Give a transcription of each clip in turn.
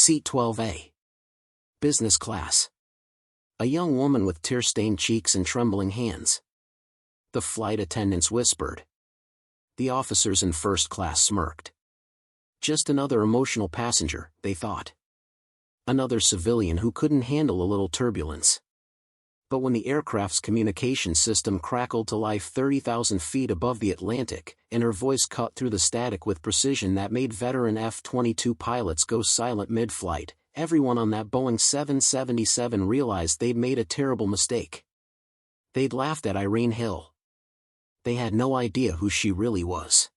Seat 12A. Business class. A young woman with tear-stained cheeks and trembling hands. The flight attendants whispered. The officers in first class smirked. Just another emotional passenger, they thought. Another civilian who couldn't handle a little turbulence. But when the aircraft's communication system crackled to life 30,000 feet above the Atlantic, and her voice cut through the static with precision that made veteran F-22 pilots go silent mid-flight, everyone on that Boeing 777 realized they'd made a terrible mistake. They'd laughed at Irene Hill. They had no idea who she really was.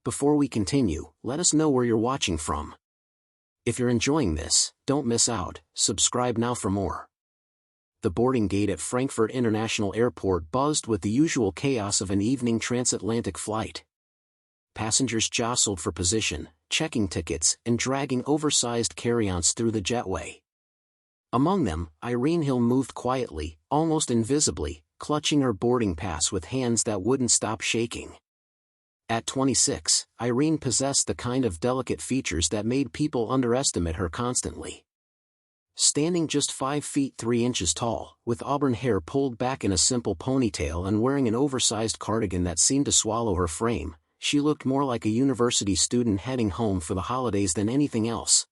Before we continue, let us know where you're watching from. If you're enjoying this, don't miss out, subscribe now for more. The boarding gate at Frankfurt International Airport buzzed with the usual chaos of an evening transatlantic flight. Passengers jostled for position, checking tickets and dragging oversized carry-ons through the jetway. Among them, Irene Hill moved quietly, almost invisibly, clutching her boarding pass with hands that wouldn't stop shaking. At 26, Irene possessed the kind of delicate features that made people underestimate her constantly. Standing just 5 feet 3 inches tall, with auburn hair pulled back in a simple ponytail and wearing an oversized cardigan that seemed to swallow her frame, she looked more like a university student heading home for the holidays than anything else.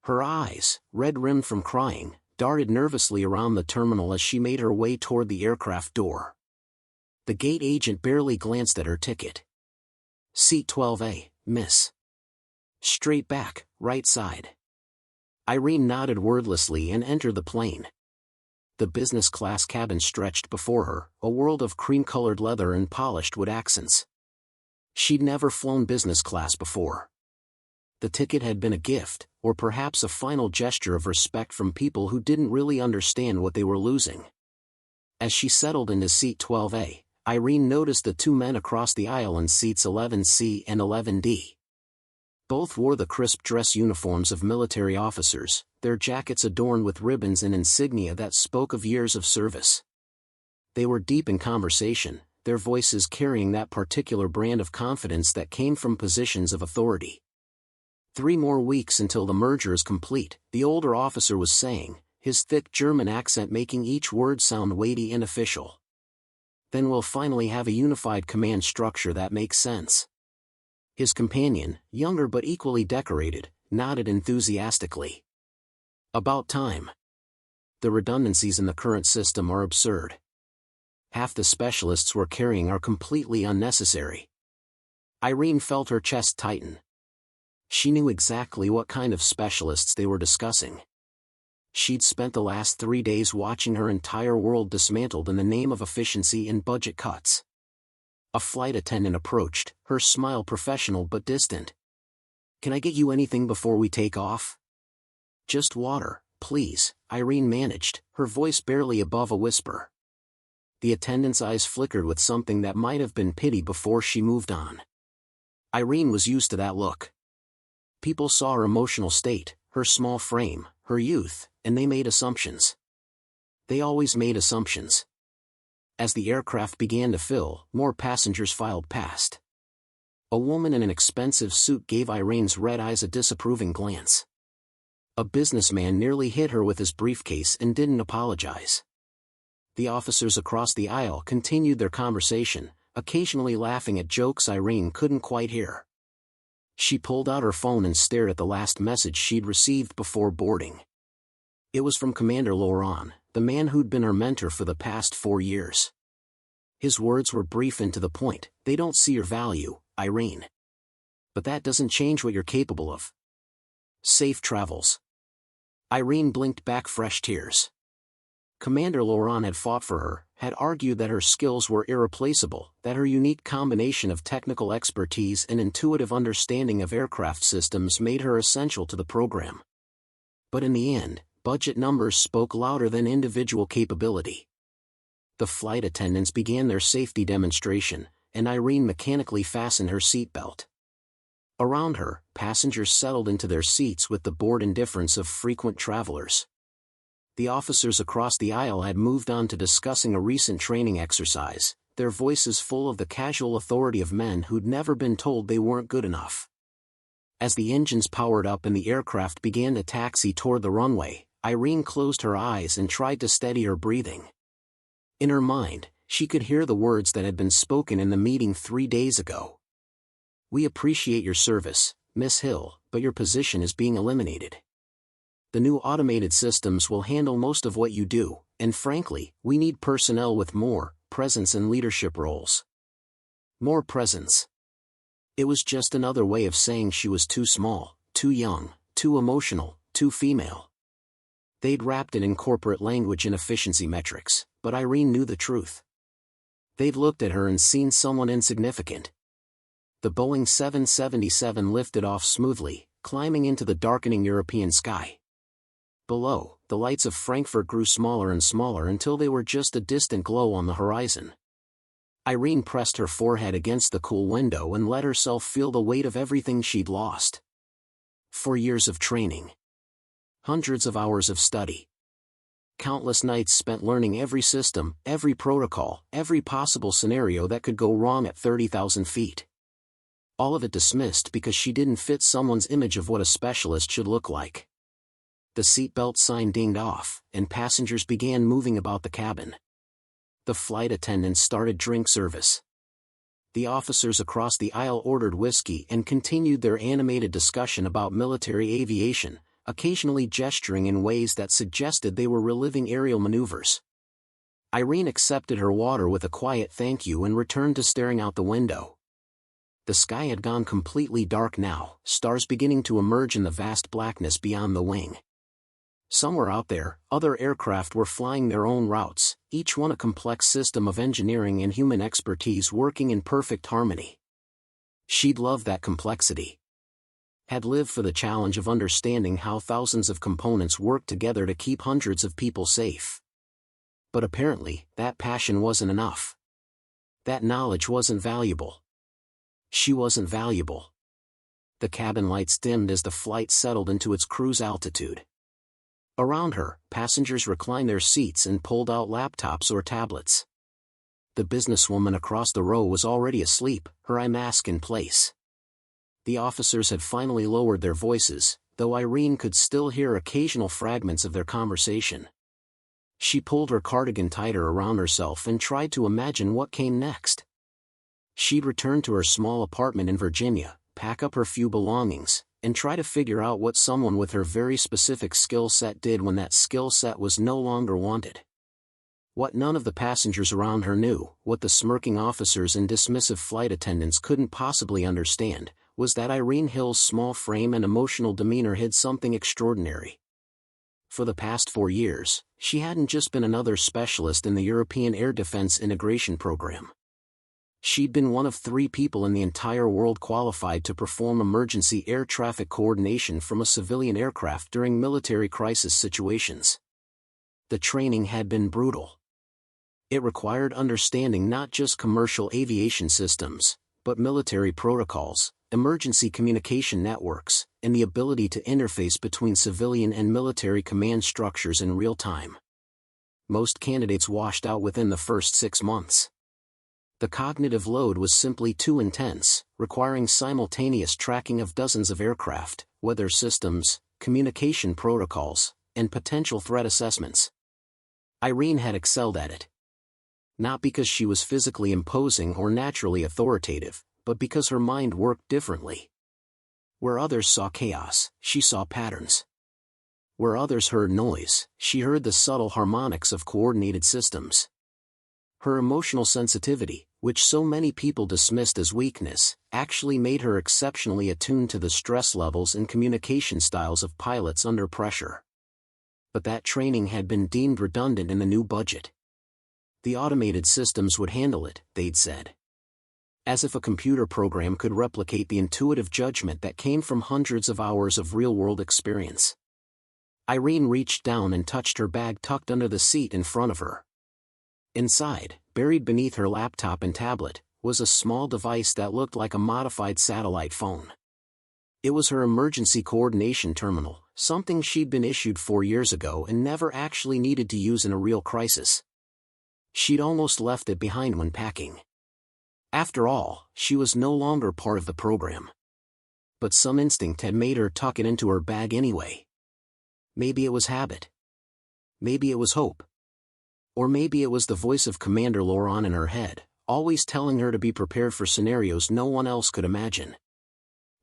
Her eyes, red-rimmed from crying, darted nervously around the terminal as she made her way toward the aircraft door. The gate agent barely glanced at her ticket. Seat 12A, miss. Straight back, right side. Irene nodded wordlessly and entered the plane. The business class cabin stretched before her, a world of cream-colored leather and polished wood accents. She'd never flown business class before. The ticket had been a gift, or perhaps a final gesture of respect from people who didn't really understand what they were losing. As she settled into seat 12A, Irene noticed the two men across the aisle in seats 11C and 11D. Both wore the crisp dress uniforms of military officers, their jackets adorned with ribbons and insignia that spoke of years of service. They were deep in conversation, their voices carrying that particular brand of confidence that came from positions of authority. 3 more weeks until the merger is complete, the older officer was saying, his thick German accent making each word sound weighty and official. Then we'll finally have a unified command structure that makes sense. His companion, younger but equally decorated, nodded enthusiastically. About time. The redundancies in the current system are absurd. Half the specialists we're carrying are completely unnecessary. Irene felt her chest tighten. She knew exactly what kind of specialists they were discussing. She'd spent the last 3 days watching her entire world dismantled in the name of efficiency and budget cuts. A flight attendant approached, her smile professional but distant. Can I get you anything before we take off? Just water, please, Irene managed, her voice barely above a whisper. The attendant's eyes flickered with something that might have been pity before she moved on. Irene was used to that look. People saw her emotional state, her small frame, her youth, and they made assumptions. They always made assumptions. As the aircraft began to fill, more passengers filed past. A woman in an expensive suit gave Irene's red eyes a disapproving glance. A businessman nearly hit her with his briefcase and didn't apologize. The officers across the aisle continued their conversation, occasionally laughing at jokes Irene couldn't quite hear. She pulled out her phone and stared at the last message she'd received before boarding. It was from Commander Laurent, the man who'd been her mentor for the past 4 years. His words were brief and to the point. They don't see your value, Irene. But that doesn't change what you're capable of. Safe travels. Irene blinked back fresh tears. Commander Laurent had fought for her, had argued that her skills were irreplaceable, that her unique combination of technical expertise and intuitive understanding of aircraft systems made her essential to the program. But in the end, budget numbers spoke louder than individual capability. The flight attendants began their safety demonstration, and Irene mechanically fastened her seatbelt. Around her, passengers settled into their seats with the bored indifference of frequent travelers. The officers across the aisle had moved on to discussing a recent training exercise, their voices full of the casual authority of men who'd never been told they weren't good enough. As the engines powered up and the aircraft began to taxi toward the runway, Irene closed her eyes and tried to steady her breathing. In her mind, she could hear the words that had been spoken in the meeting 3 days ago. "We appreciate your service, Miss Hill, but your position is being eliminated. The new automated systems will handle most of what you do, and frankly, we need personnel with more presence and leadership roles." More presence. It was just another way of saying she was too small, too young, too emotional, too female. They'd wrapped it in corporate language and efficiency metrics, but Irene knew the truth. They'd looked at her and seen someone insignificant. The Boeing 777 lifted off smoothly, climbing into the darkening European sky. Below, the lights of Frankfurt grew smaller and smaller until they were just a distant glow on the horizon. Irene pressed her forehead against the cool window and let herself feel the weight of everything she'd lost. 4 years of training. Hundreds of hours of study. Countless nights spent learning every system, every protocol, every possible scenario that could go wrong at 30,000 feet. All of it dismissed because she didn't fit someone's image of what a specialist should look like. The seatbelt sign dinged off, and passengers began moving about the cabin. The flight attendants started drink service. The officers across the aisle ordered whiskey and continued their animated discussion about military aviation, occasionally gesturing in ways that suggested they were reliving aerial maneuvers. Irene accepted her water with a quiet thank you and returned to staring out the window. The sky had gone completely dark now, stars beginning to emerge in the vast blackness beyond the wing. Somewhere out there, other aircraft were flying their own routes, each one a complex system of engineering and human expertise working in perfect harmony. She'd loved that complexity. Had lived for the challenge of understanding how thousands of components worked together to keep hundreds of people safe. But apparently, that passion wasn't enough. That knowledge wasn't valuable. She wasn't valuable. The cabin lights dimmed as the flight settled into its cruise altitude. Around her, passengers reclined their seats and pulled out laptops or tablets. The businesswoman across the row was already asleep, her eye mask in place. The officers had finally lowered their voices, though Irene could still hear occasional fragments of their conversation. She pulled her cardigan tighter around herself and tried to imagine what came next. She'd return to her small apartment in Virginia, pack up her few belongings, and try to figure out what someone with her very specific skill set did when that skill set was no longer wanted. What none of the passengers around her knew, what the smirking officers and dismissive flight attendants couldn't possibly understand, was that Irene Hill's small frame and emotional demeanor hid something extraordinary. For the past 4 years, she hadn't just been another specialist in the European Air Defense Integration Program. She'd been one of 3 people in the entire world qualified to perform emergency air traffic coordination from a civilian aircraft during military crisis situations. The training had been brutal. It required understanding not just commercial aviation systems, but military protocols, emergency communication networks, and the ability to interface between civilian and military command structures in real time. Most candidates washed out within the first 6 months. The cognitive load was simply too intense, requiring simultaneous tracking of dozens of aircraft, weather systems, communication protocols, and potential threat assessments. Irene had excelled at it. Not because she was physically imposing or naturally authoritative, but because her mind worked differently. Where others saw chaos, she saw patterns. Where others heard noise, she heard the subtle harmonics of coordinated systems. Her emotional sensitivity, which so many people dismissed as weakness, actually made her exceptionally attuned to the stress levels and communication styles of pilots under pressure. But that training had been deemed redundant in the new budget. The automated systems would handle it, they'd said. As if a computer program could replicate the intuitive judgment that came from hundreds of hours of real-world experience. Irene reached down and touched her bag tucked under the seat in front of her. Inside, buried beneath her laptop and tablet, was a small device that looked like a modified satellite phone. It was her emergency coordination terminal, something she'd been issued 4 years ago and never actually needed to use in a real crisis. She'd almost left it behind when packing. After all, she was no longer part of the program. But some instinct had made her tuck it into her bag anyway. Maybe it was habit. Maybe it was hope. Or maybe it was the voice of Commander Laurent in her head, always telling her to be prepared for scenarios no one else could imagine.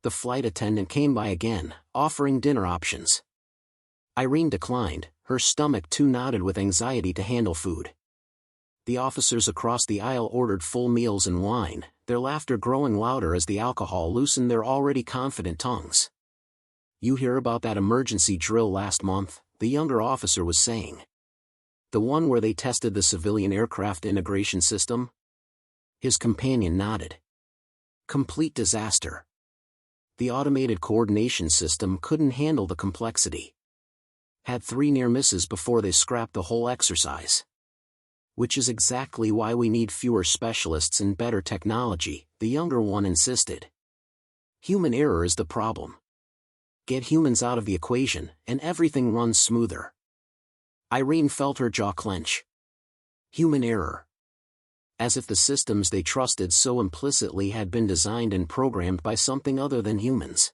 The flight attendant came by again, offering dinner options. Irene declined, her stomach too knotted with anxiety to handle food. The officers across the aisle ordered full meals and wine, their laughter growing louder as the alcohol loosened their already confident tongues. "You hear about that emergency drill last month?" the younger officer was saying. "The one where they tested the civilian aircraft integration system?" His companion nodded. "Complete disaster. The automated coordination system couldn't handle the complexity. Had 3 near misses before they scrapped the whole exercise. Which is exactly why we need fewer specialists and better technology," the younger one insisted. "Human error is the problem. Get humans out of the equation, and everything runs smoother." Irene felt her jaw clench. Human error. As if the systems they trusted so implicitly had been designed and programmed by something other than humans.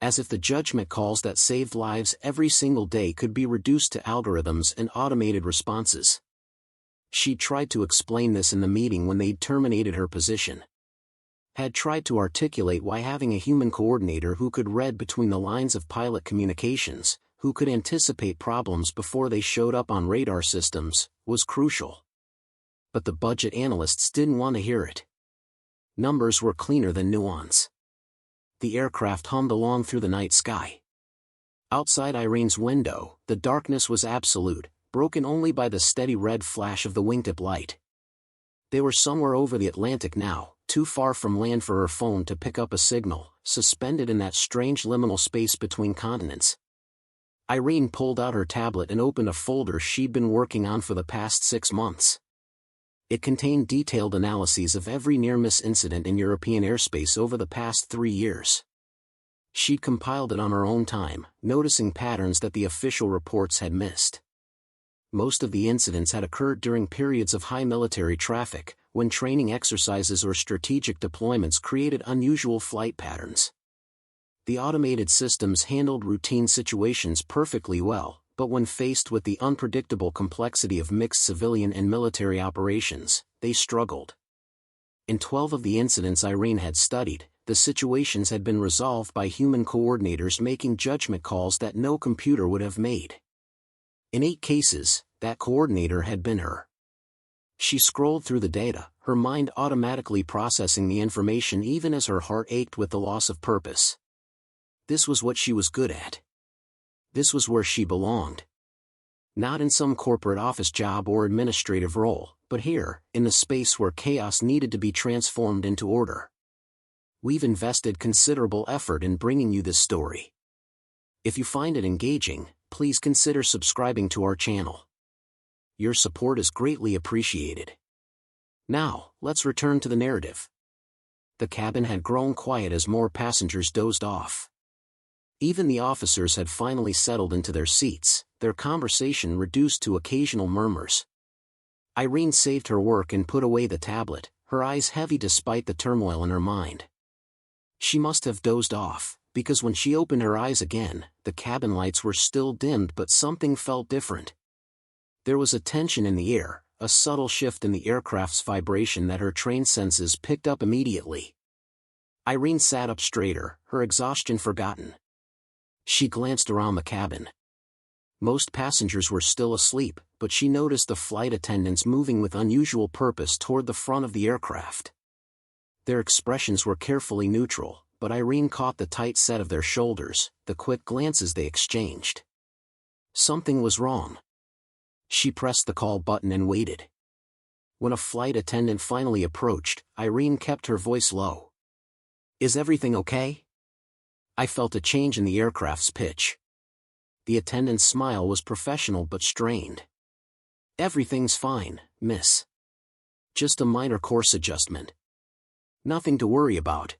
As if the judgment calls that saved lives every single day could be reduced to algorithms and automated responses. She tried to explain this in the meeting when they'd terminated her position. Had tried to articulate why having a human coordinator who could read between the lines of pilot communications, who could anticipate problems before they showed up on radar systems, was crucial. But the budget analysts didn't want to hear it. Numbers were cleaner than nuance. The aircraft hummed along through the night sky. Outside Irene's window, the darkness was absolute, broken only by the steady red flash of the wingtip light. They were somewhere over the Atlantic now, too far from land for her phone to pick up a signal, suspended in that strange liminal space between continents. Irene pulled out her tablet and opened a folder she'd been working on for the past 6 months. It contained detailed analyses of every near-miss incident in European airspace over the past 3 years. She'd compiled it on her own time, noticing patterns that the official reports had missed. Most of the incidents had occurred during periods of high military traffic, when training exercises or strategic deployments created unusual flight patterns. The automated systems handled routine situations perfectly well, but when faced with the unpredictable complexity of mixed civilian and military operations, they struggled. In 12 of the incidents Irene had studied, the situations had been resolved by human coordinators making judgment calls that no computer would have made. In 8 cases, that coordinator had been her. She scrolled through the data, her mind automatically processing the information even as her heart ached with the loss of purpose. This was what she was good at. This was where she belonged. Not in some corporate office job or administrative role, but here, in the space where chaos needed to be transformed into order. We've invested considerable effort in bringing you this story. If you find it engaging, please consider subscribing to our channel. Your support is greatly appreciated. Now, let's return to the narrative. The cabin had grown quiet as more passengers dozed off. Even the officers had finally settled into their seats, their conversation reduced to occasional murmurs. Irene saved her work and put away the tablet, her eyes heavy despite the turmoil in her mind. She must have dozed off, because when she opened her eyes again, the cabin lights were still dimmed but something felt different. There was a tension in the air, a subtle shift in the aircraft's vibration that her trained senses picked up immediately. Irene sat up straighter, her exhaustion forgotten. She glanced around the cabin. Most passengers were still asleep, but she noticed the flight attendants moving with unusual purpose toward the front of the aircraft. Their expressions were carefully neutral, but Irene caught the tight set of their shoulders, the quick glances they exchanged. Something was wrong. She pressed the call button and waited. When a flight attendant finally approached, Irene kept her voice low. "Is everything okay?" I felt a change in the aircraft's pitch. The attendant's smile was professional but strained. "Everything's fine, miss. Just a minor course adjustment. Nothing to worry about."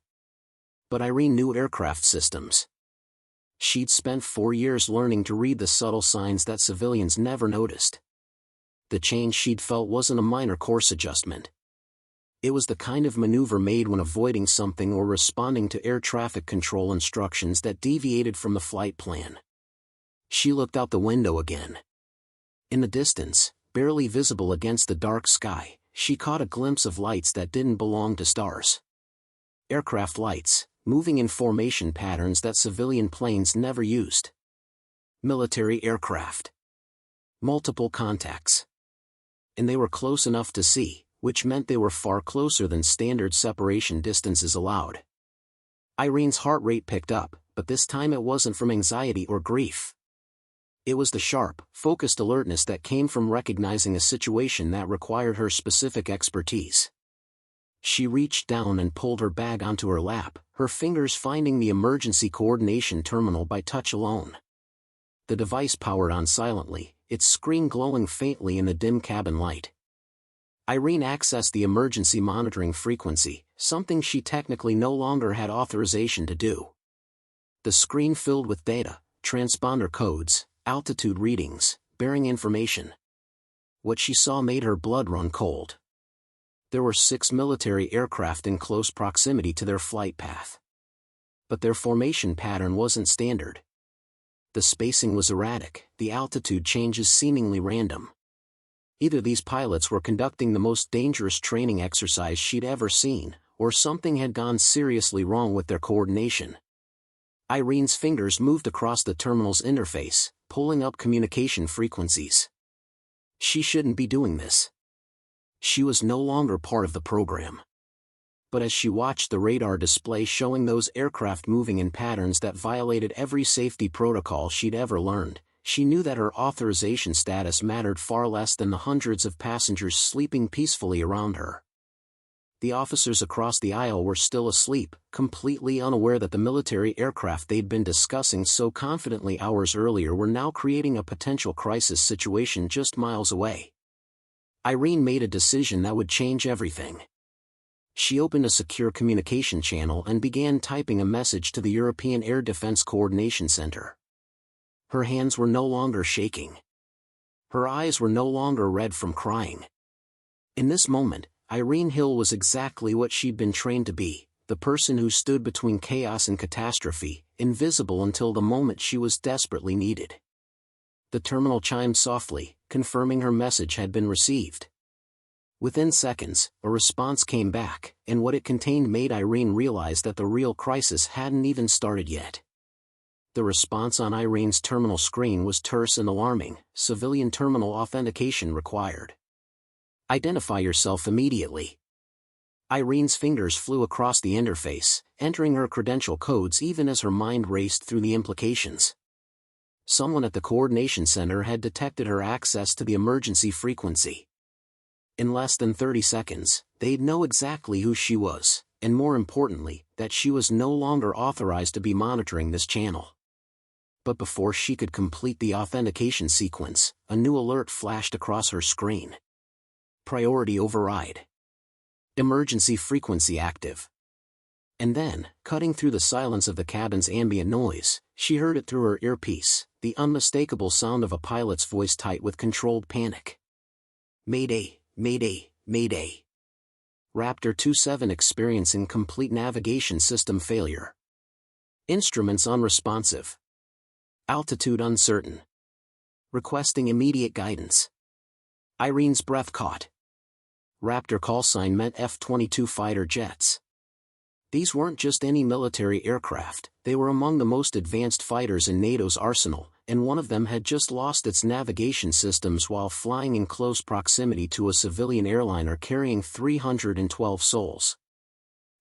But Irene knew aircraft systems. She'd spent 4 years learning to read the subtle signs that civilians never noticed. The change she'd felt wasn't a minor course adjustment. It was the kind of maneuver made when avoiding something or responding to air traffic control instructions that deviated from the flight plan. She looked out the window again. In the distance, barely visible against the dark sky, she caught a glimpse of lights that didn't belong to stars. Aircraft lights, moving in formation patterns that civilian planes never used. Military aircraft. Multiple contacts. And they were close enough to see, which meant they were far closer than standard separation distances allowed. Irene's heart rate picked up, but this time it wasn't from anxiety or grief. It was the sharp, focused alertness that came from recognizing a situation that required her specific expertise. She reached down and pulled her bag onto her lap, her fingers finding the emergency coordination terminal by touch alone. The device powered on silently, its screen glowing faintly in the dim cabin light. Irene accessed the emergency monitoring frequency, something she technically no longer had authorization to do. The screen filled with data, transponder codes, altitude readings, bearing information. What she saw made her blood run cold. There were 6 military aircraft in close proximity to their flight path. But their formation pattern wasn't standard. The spacing was erratic, the altitude changes seemingly random. Either these pilots were conducting the most dangerous training exercise she'd ever seen, or something had gone seriously wrong with their coordination. Irene's fingers moved across the terminal's interface, pulling up communication frequencies. She shouldn't be doing this. She was no longer part of the program. But as she watched the radar display showing those aircraft moving in patterns that violated every safety protocol she'd ever learned, she knew that her authorization status mattered far less than the hundreds of passengers sleeping peacefully around her. The officers across the aisle were still asleep, completely unaware that the military aircraft they'd been discussing so confidently hours earlier were now creating a potential crisis situation just miles away. Irene made a decision that would change everything. She opened a secure communication channel and began typing a message to the European Air Defense Coordination Center. Her hands were no longer shaking. Her eyes were no longer red from crying. In this moment, Irene Hill was exactly what she'd been trained to be, the person who stood between chaos and catastrophe, invisible until the moment she was desperately needed. The terminal chimed softly, confirming her message had been received. Within seconds, a response came back, and what it contained made Irene realize that the real crisis hadn't even started yet. The response on Irene's terminal screen was terse and alarming: civilian terminal authentication required. Identify yourself immediately. Irene's fingers flew across the interface, entering her credential codes even as her mind raced through the implications. Someone at the coordination center had detected her access to the emergency frequency. In less than 30 seconds, they'd know exactly who she was, and more importantly, that she was no longer authorized to be monitoring this channel. But before she could complete the authentication sequence, a new alert flashed across her screen. Priority override. Emergency frequency active. And then, cutting through the silence of the cabin's ambient noise, she heard it through her earpiece, the unmistakable sound of a pilot's voice tight with controlled panic. Mayday, mayday, mayday. Raptor 27 experiencing complete navigation system failure. Instruments unresponsive. Altitude uncertain. Requesting immediate guidance. Irene's breath caught. Raptor callsign meant F-22 fighter jets. These weren't just any military aircraft, they were among the most advanced fighters in NATO's arsenal, and one of them had just lost its navigation systems while flying in close proximity to a civilian airliner carrying 312 souls.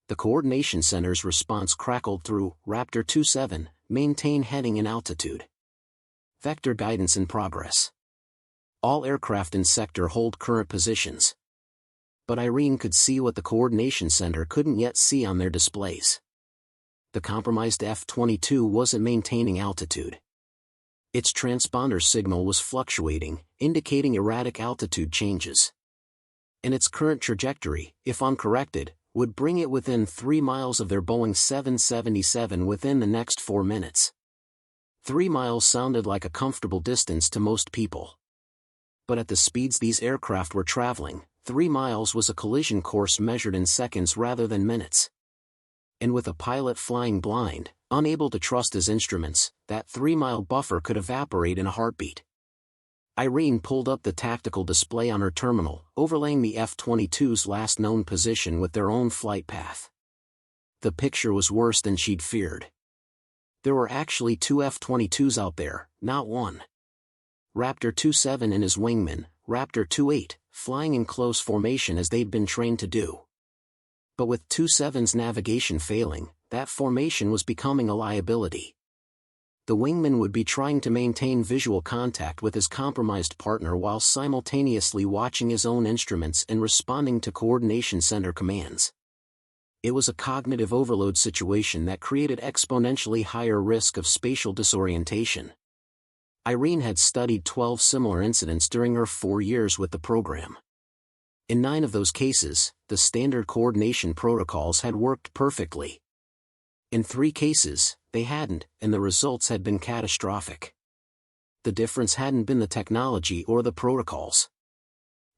The coordination center's response crackled through: Raptor 27, maintain heading and altitude. Vector guidance in progress. All aircraft in sector hold current positions. But Irene could see what the coordination center couldn't yet see on their displays. The compromised F-22 wasn't maintaining altitude. Its transponder signal was fluctuating, indicating erratic altitude changes. And its current trajectory, if uncorrected, would bring it within 3 miles of their Boeing 777 within the next 4 minutes. 3 miles sounded like a comfortable distance to most people. But at the speeds these aircraft were traveling, 3 miles was a collision course measured in seconds rather than minutes. And with a pilot flying blind, unable to trust his instruments, that 3-mile buffer could evaporate in a heartbeat. Irene pulled up the tactical display on her terminal, overlaying the F-22's last known position with their own flight path. The picture was worse than she'd feared. There were actually 2 F-22s out there, not one. Raptor 27 and his wingman, Raptor 28, flying in close formation as they'd been trained to do. But with 27's navigation failing, that formation was becoming a liability. The wingman would be trying to maintain visual contact with his compromised partner while simultaneously watching his own instruments and responding to coordination center commands. It was a cognitive overload situation that created exponentially higher risk of spatial disorientation. Irene had studied 12 similar incidents during her 4 years with the program. In 9 of those cases, the standard coordination protocols had worked perfectly. In 3 cases, they hadn't, and the results had been catastrophic. The difference hadn't been the technology or the protocols.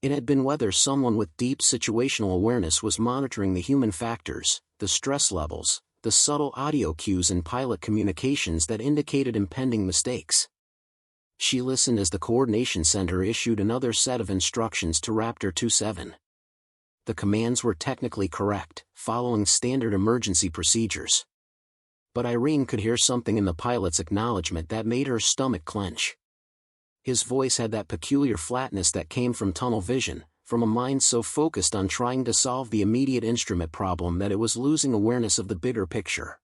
It had been whether someone with deep situational awareness was monitoring the human factors, the stress levels, the subtle audio cues in pilot communications that indicated impending mistakes. She listened as the coordination center issued another set of instructions to Raptor 27. The commands were technically correct, following standard emergency procedures. But Irene could hear something in the pilot's acknowledgement that made her stomach clench. His voice had that peculiar flatness that came from tunnel vision, from a mind so focused on trying to solve the immediate instrument problem that it was losing awareness of the bigger picture.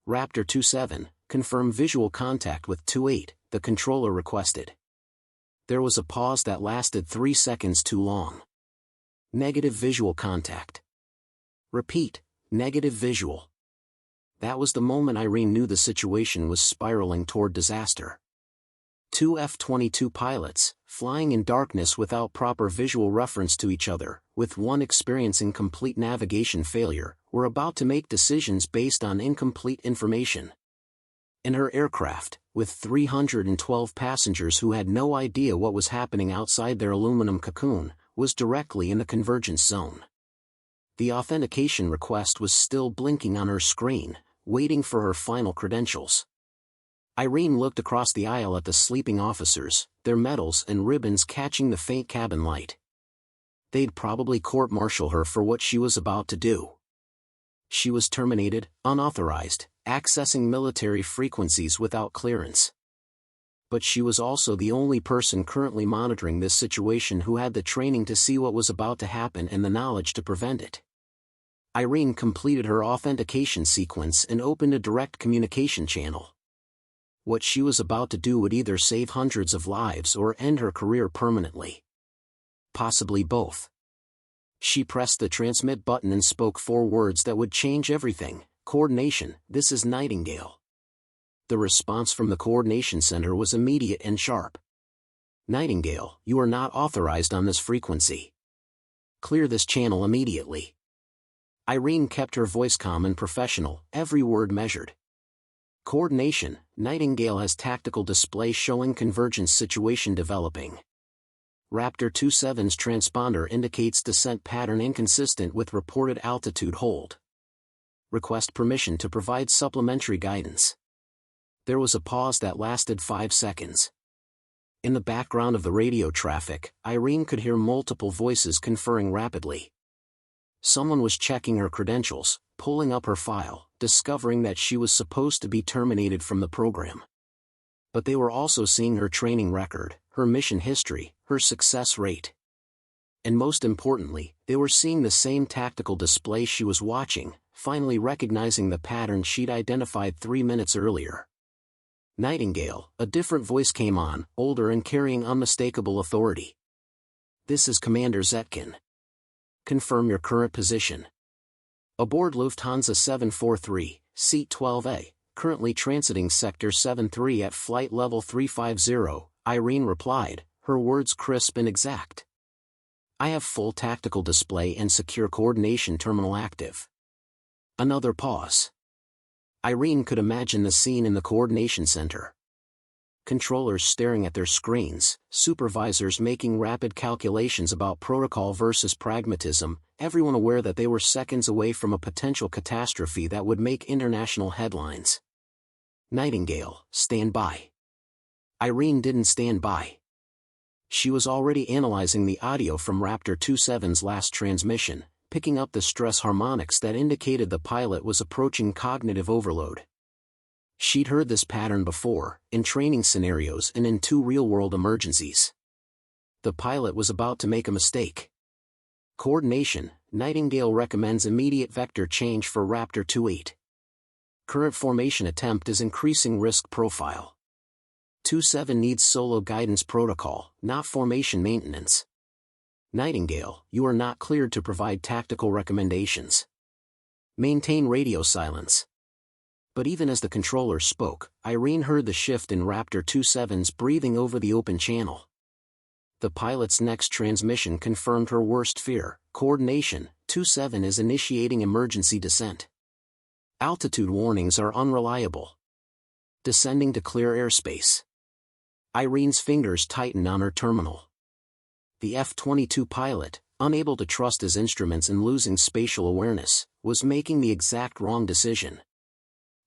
Raptor 27, confirm visual contact with 28, the controller requested. There was a pause that lasted 3 seconds too long. Negative visual contact. Repeat, negative visual. That was the moment Irene knew the situation was spiraling toward disaster. 2 F-22 pilots, flying in darkness without proper visual reference to each other, with one experiencing complete navigation failure, were about to make decisions based on incomplete information. And her aircraft, with 312 passengers who had no idea what was happening outside their aluminum cocoon, was directly in the convergence zone. The authentication request was still blinking on her screen, waiting for her final credentials. Irene looked across the aisle at the sleeping officers, their medals and ribbons catching the faint cabin light. They'd probably court-martial her for what she was about to do. She was terminated, unauthorized, accessing military frequencies without clearance. But she was also the only person currently monitoring this situation who had the training to see what was about to happen and the knowledge to prevent it. Irene completed her authentication sequence and opened a direct communication channel. What she was about to do would either save hundreds of lives or end her career permanently. Possibly both. She pressed the transmit button and spoke 4 words that would change everything. Coordination, this is Nightingale. The response from the coordination center was immediate and sharp. Nightingale, you are not authorized on this frequency. Clear this channel immediately. Irene kept her voice calm and professional, every word measured. Coordination, Nightingale has tactical display showing convergence situation developing. Raptor 27's transponder indicates descent pattern inconsistent with reported altitude hold. Request permission to provide supplementary guidance. There was a pause that lasted 5 seconds. In the background of the radio traffic, Irene could hear multiple voices conferring rapidly. Someone was checking her credentials, pulling up her file, discovering that she was supposed to be terminated from the program. But they were also seeing her training record, her mission history, her success rate. And most importantly, they were seeing the same tactical display she was watching, finally recognizing the pattern she'd identified 3 minutes earlier. Nightingale, a different voice came on, older and carrying unmistakable authority. This is Commander Zetkin. Confirm your current position. Aboard Lufthansa 743, Seat 12A, currently transiting Sector 73 at flight level 350, Irene replied, her words crisp and exact. I have full tactical display and secure coordination terminal active. Another pause. Irene could imagine the scene in the coordination center. controllers staring at their screens, supervisors making rapid calculations about protocol versus pragmatism, everyone aware that they were seconds away from a potential catastrophe that would make international headlines. Nightingale, stand by. Irene didn't stand by. She was already analyzing the audio from Raptor 27's last transmission, picking up the stress harmonics that indicated the pilot was approaching cognitive overload. She'd heard this pattern before, in training scenarios and in 2 real-world emergencies. The pilot was about to make a mistake. Coordination, Nightingale recommends immediate vector change for Raptor 28. Current formation attempt is increasing risk profile. 27 needs solo guidance protocol, not formation maintenance. Nightingale, you are not cleared to provide tactical recommendations. Maintain radio silence. But even as the controller spoke, Irene heard the shift in Raptor 27's breathing over the open channel. The pilot's next transmission confirmed her worst fear: coordination. 27 is initiating emergency descent. Altitude warnings are unreliable. Descending to clear airspace. Irene's fingers tighten on her terminal. The F-22 pilot, unable to trust his instruments and losing spatial awareness, was making the exact wrong decision.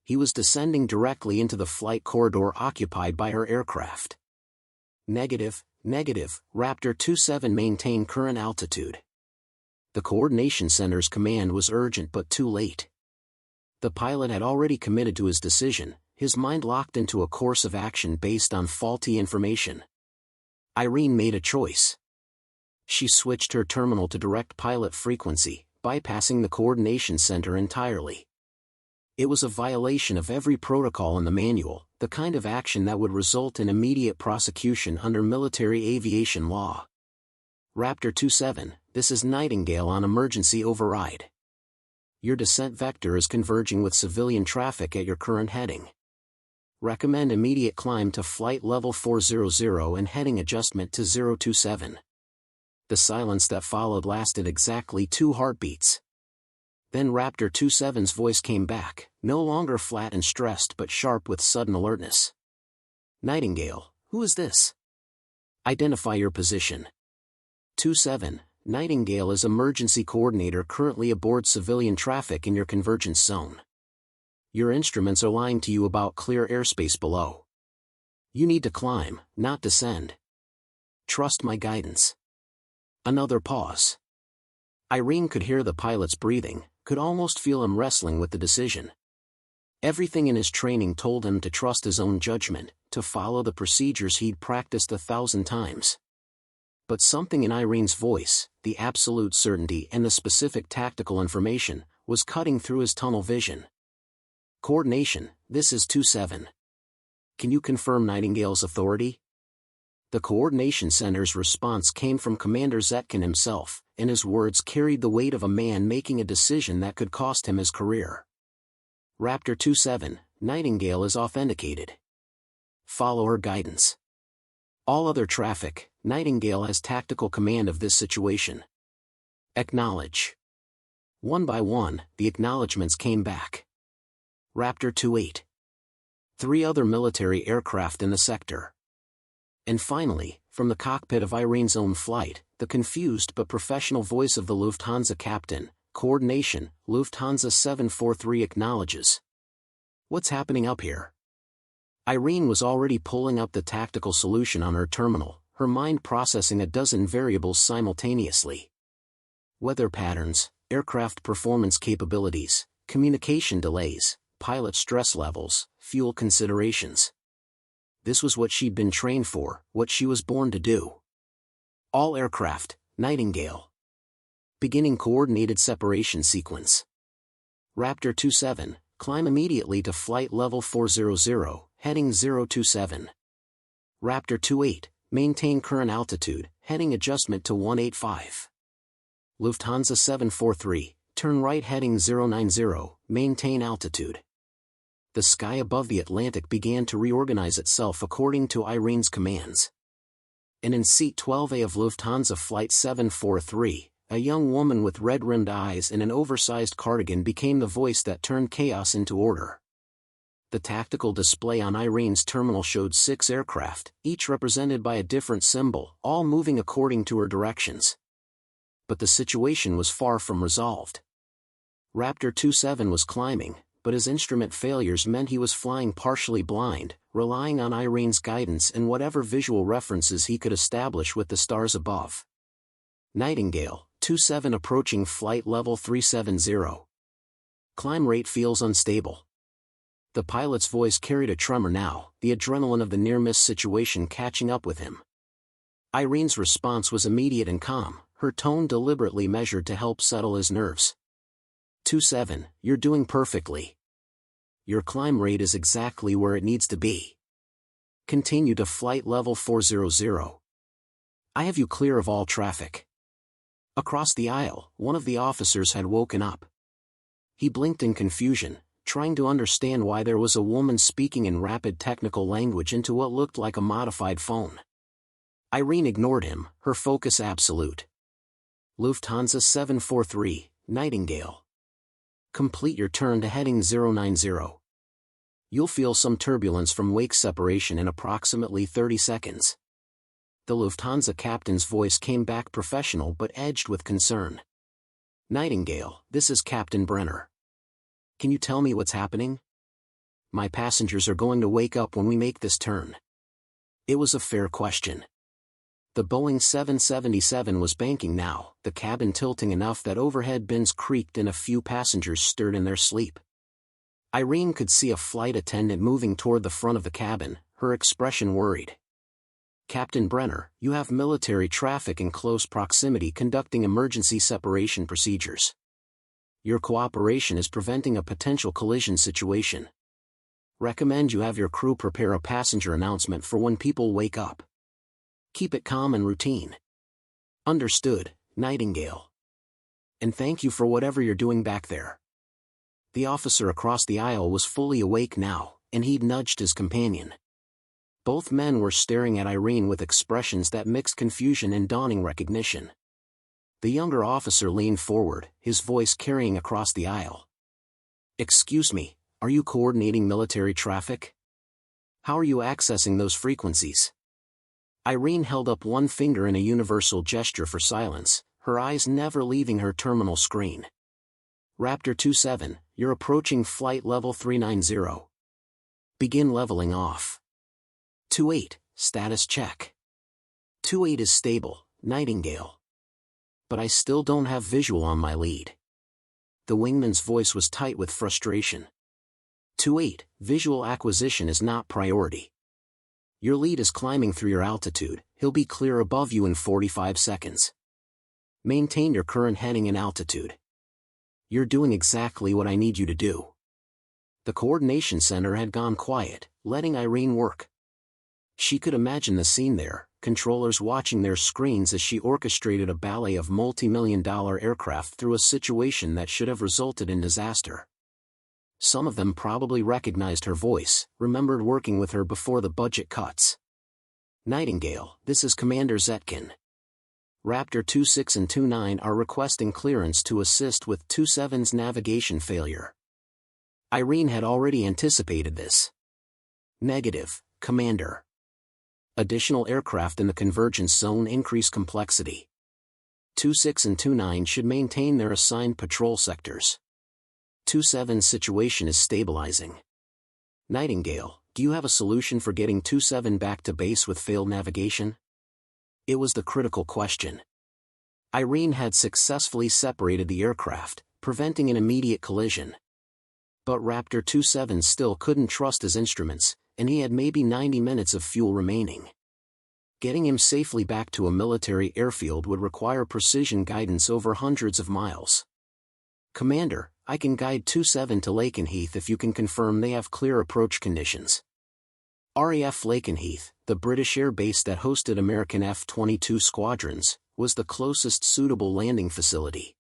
He was descending directly into the flight corridor occupied by her aircraft. Negative, Raptor 27 maintain current altitude. The coordination center's command was urgent but too late. The pilot had already committed to his decision, his mind locked into a course of action based on faulty information. Irene made a choice. She switched her terminal to direct pilot frequency, bypassing the coordination center entirely. It was a violation of every protocol in the manual, the kind of action that would result in immediate prosecution under military aviation law. Raptor 27, this is Nightingale on emergency override. Your descent vector is converging with civilian traffic at your current heading. Recommend immediate climb to flight level 400 and heading adjustment to 027. The silence that followed lasted exactly 2 heartbeats. Then Raptor 27's voice came back, no longer flat and stressed but sharp with sudden alertness. Nightingale, who is this? Identify your position. 27, Nightingale is emergency coordinator currently aboard civilian traffic in your convergence zone. Your instruments are lying to you about clear airspace below. You need to climb, not descend. Trust my guidance. Another pause. Irene could hear the pilot's breathing, could almost feel him wrestling with the decision. Everything in his training told him to trust his own judgment, to follow the procedures he'd practiced 1,000 times. But something in Irene's voice, the absolute certainty and the specific tactical information, was cutting through his tunnel vision. Coordination, this is 27. Can you confirm Nightingale's authority? The coordination center's response came from Commander Zetkin himself, and his words carried the weight of a man making a decision that could cost him his career. Raptor 27, Nightingale is authenticated. Follow her guidance. All other traffic, Nightingale has tactical command of this situation. Acknowledge. One by one, the acknowledgements came back. Raptor 28. 3 other military aircraft in the sector. And finally, from the cockpit of Irene's own flight, the confused but professional voice of the Lufthansa captain: coordination, Lufthansa 743 acknowledges. What's happening up here? Irene was already pulling up the tactical solution on her terminal, her mind processing a dozen variables simultaneously. Weather patterns, aircraft performance capabilities, communication delays, pilot stress levels, fuel considerations. This was what she'd been trained for, what she was born to do. All aircraft, Nightingale. Beginning coordinated separation sequence. Raptor 27, climb immediately to flight level 400, heading 027. Raptor 28, maintain current altitude, heading adjustment to 185. Lufthansa 743, turn right heading 090, maintain altitude. The sky above the Atlantic began to reorganize itself according to Irene's commands. And in seat 12A of Lufthansa Flight 743, a young woman with red-rimmed eyes and an oversized cardigan became the voice that turned chaos into order. The tactical display on Irene's terminal showed 6 aircraft, each represented by a different symbol, all moving according to her directions. But the situation was far from resolved. Raptor 27 was climbing, but his instrument failures meant he was flying partially blind, relying on Irene's guidance and whatever visual references he could establish with the stars above. Nightingale, 27 approaching flight level 370. Climb rate feels unstable. The pilot's voice carried a tremor now, the adrenaline of the near-miss situation catching up with him. Irene's response was immediate and calm, her tone deliberately measured to help settle his nerves. 27, you're doing perfectly. Your climb rate is exactly where it needs to be. Continue to flight level 400. I have you clear of all traffic. Across the aisle, one of the officers had woken up. He blinked in confusion, trying to understand why there was a woman speaking in rapid technical language into what looked like a modified phone. Irene ignored him, her focus absolute. Lufthansa 743, Nightingale. Complete your turn to heading 090. You'll feel some turbulence from wake separation in approximately 30 seconds. The Lufthansa captain's voice came back professional but edged with concern. Nightingale, this is Captain Brenner. Can you tell me what's happening? My passengers are going to wake up when we make this turn. It was a fair question. The Boeing 777 was banking now, the cabin tilting enough that overhead bins creaked and a few passengers stirred in their sleep. Irene could see a flight attendant moving toward the front of the cabin, her expression worried. Captain Brenner, you have military traffic in close proximity conducting emergency separation procedures. Your cooperation is preventing a potential collision situation. Recommend you have your crew prepare a passenger announcement for when people wake up. Keep it calm and routine. Understood, Nightingale. And thank you for whatever you're doing back there. The officer across the aisle was fully awake now, and he'd nudged his companion. Both men were staring at Irene with expressions that mixed confusion and dawning recognition. The younger officer leaned forward, his voice carrying across the aisle. Excuse me, are you coordinating military traffic? How are you accessing those frequencies? Irene held up one finger in a universal gesture for silence, her eyes never leaving her terminal screen. Raptor 27, you're approaching flight level 390. Begin leveling off. 28, status check. 28 is stable, Nightingale. But I still don't have visual on my lead. The wingman's voice was tight with frustration. 28, visual acquisition is not priority. Your lead is climbing through your altitude, he'll be clear above you in 45 seconds. Maintain your current heading and altitude. You're doing exactly what I need you to do. The coordination center had gone quiet, letting Irene work. She could imagine the scene there, controllers watching their screens as she orchestrated a ballet of multi-million-dollar aircraft through a situation that should have resulted in disaster. Some of them probably recognized her voice, remembered working with her before the budget cuts. Nightingale, this is Commander Zetkin. Raptor 26 and 29 are requesting clearance to assist with 27's navigation failure. Irene had already anticipated this. Negative, Commander. Additional aircraft in the convergence zone increase complexity. 26 and 29 should maintain their assigned patrol sectors. 27's situation is stabilizing. Nightingale, do you have a solution for getting 27 back to base with failed navigation? It was the critical question. Irene had successfully separated the aircraft, preventing an immediate collision. But Raptor 27 still couldn't trust his instruments, and he had maybe 90 minutes of fuel remaining. Getting him safely back to a military airfield would require precision guidance over hundreds of miles. Commander, I can guide 27 to Lakenheath if you can confirm they have clear approach conditions. RAF Lakenheath, the British air base that hosted American F-22 squadrons, was the closest suitable landing facility.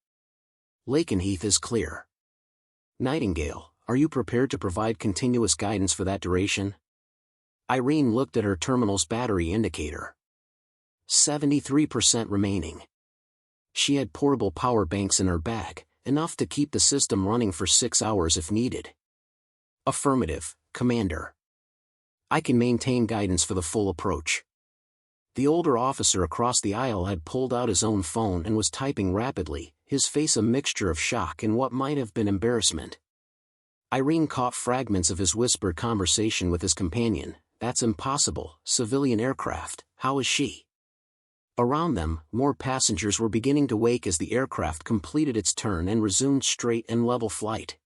Lakenheath is clear. Nightingale, are you prepared to provide continuous guidance for that duration? Irene looked at her terminal's battery indicator. 73% remaining. She had portable power banks in her bag, enough to keep the system running for 6 hours if needed. Affirmative, Commander. I can maintain guidance for the full approach. The older officer across the aisle had pulled out his own phone and was typing rapidly, his face a mixture of shock and what might have been embarrassment. Irene caught fragments of his whispered conversation with his companion. That's impossible, civilian aircraft, how is she? Around them, more passengers were beginning to wake as the aircraft completed its turn and resumed straight and level flight.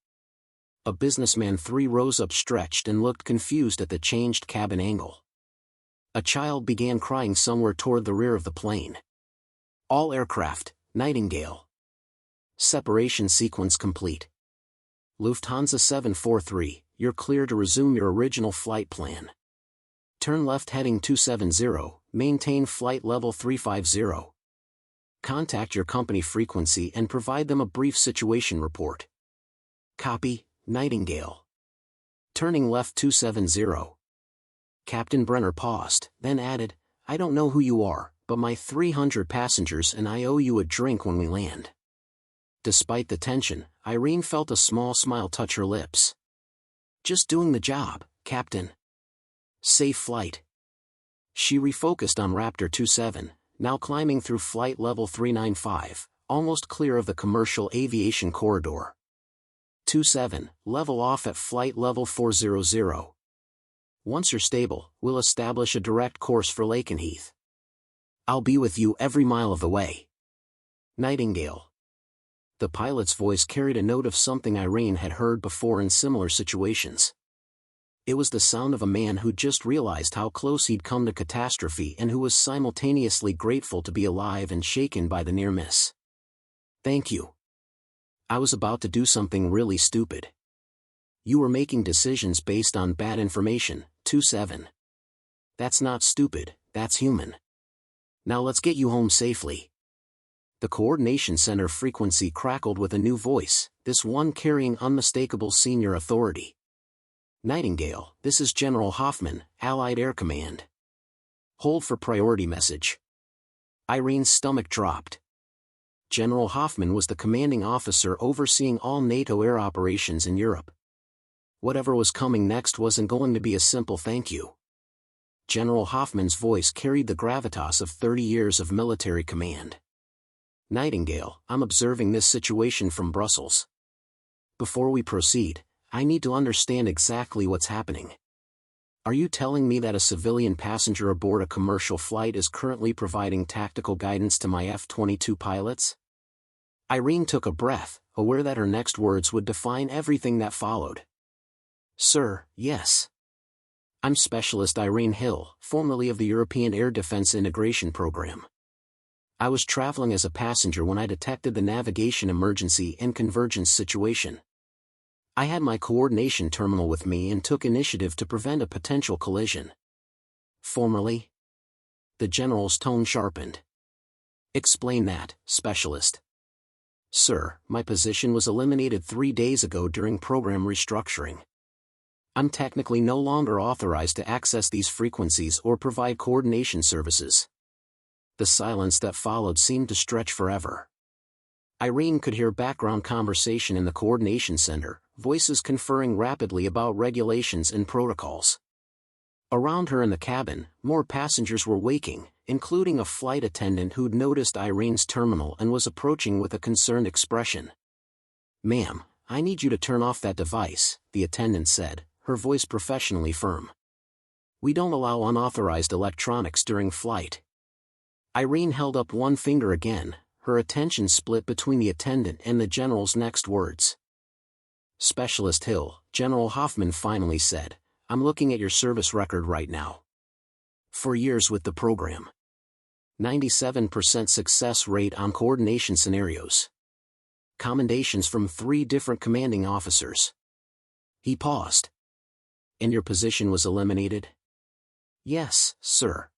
A businessman 3 rows up stretched and looked confused at the changed cabin angle. A child began crying somewhere toward the rear of the plane. All aircraft, Nightingale. Separation sequence complete. Lufthansa 743, you're clear to resume your original flight plan. Turn left heading 270, maintain flight level 350. Contact your company frequency and provide them a brief situation report. Copy, Nightingale. Turning left 270. Captain Brenner paused, then added, I don't know who you are, but my 300 passengers and I owe you a drink when we land. Despite the tension, Irene felt a small smile touch her lips. Just doing the job, Captain. Safe flight. She refocused on Raptor 27, now climbing through flight level 395, almost clear of the commercial aviation corridor. 27, level off at flight level 400. Once you're stable, we'll establish a direct course for Lakenheath. I'll be with you every mile of the way. Nightingale. The pilot's voice carried a note of something Irene had heard before in similar situations. It was the sound of a man who'd just realized how close he'd come to catastrophe and who was simultaneously grateful to be alive and shaken by the near miss. Thank you. I was about to do something really stupid. You were making decisions based on bad information, 27. That's not stupid, that's human. Now let's get you home safely. The coordination center frequency crackled with a new voice, this one carrying unmistakable senior authority. Nightingale, this is General Hoffman, Allied Air Command. Hold for priority message. Irene's stomach dropped. General Hoffman was the commanding officer overseeing all NATO air operations in Europe. Whatever was coming next wasn't going to be a simple thank you. General Hoffman's voice carried the gravitas of 30 years of military command. Nightingale, I'm observing this situation from Brussels. Before we proceed, I need to understand exactly what's happening. Are you telling me that a civilian passenger aboard a commercial flight is currently providing tactical guidance to my F-22 pilots? Irene took a breath, aware that her next words would define everything that followed. Sir, yes. I'm Specialist Irene Hill, formerly of the European Air Defense Integration Program. I was traveling as a passenger when I detected the navigation emergency and convergence situation. I had my coordination terminal with me and took initiative to prevent a potential collision. Formerly? The general's tone sharpened. Explain that, Specialist. Sir, my position was eliminated 3 days ago during program restructuring. I'm technically no longer authorized to access these frequencies or provide coordination services. The silence that followed seemed to stretch forever. Irene could hear background conversation in the coordination center, voices conferring rapidly about regulations and protocols. Around her in the cabin, more passengers were waking, including a flight attendant who'd noticed Irene's terminal and was approaching with a concerned expression. Ma'am, I need you to turn off that device, the attendant said, her voice professionally firm. We don't allow unauthorized electronics during flight. Irene held up one finger again, her attention split between the attendant and the general's next words. Specialist Hill, General Hoffman finally said, I'm looking at your service record right now. 4 years with the program. 97% success rate on coordination scenarios. Commendations from 3 different commanding officers. He paused. And your position was eliminated? Yes, sir.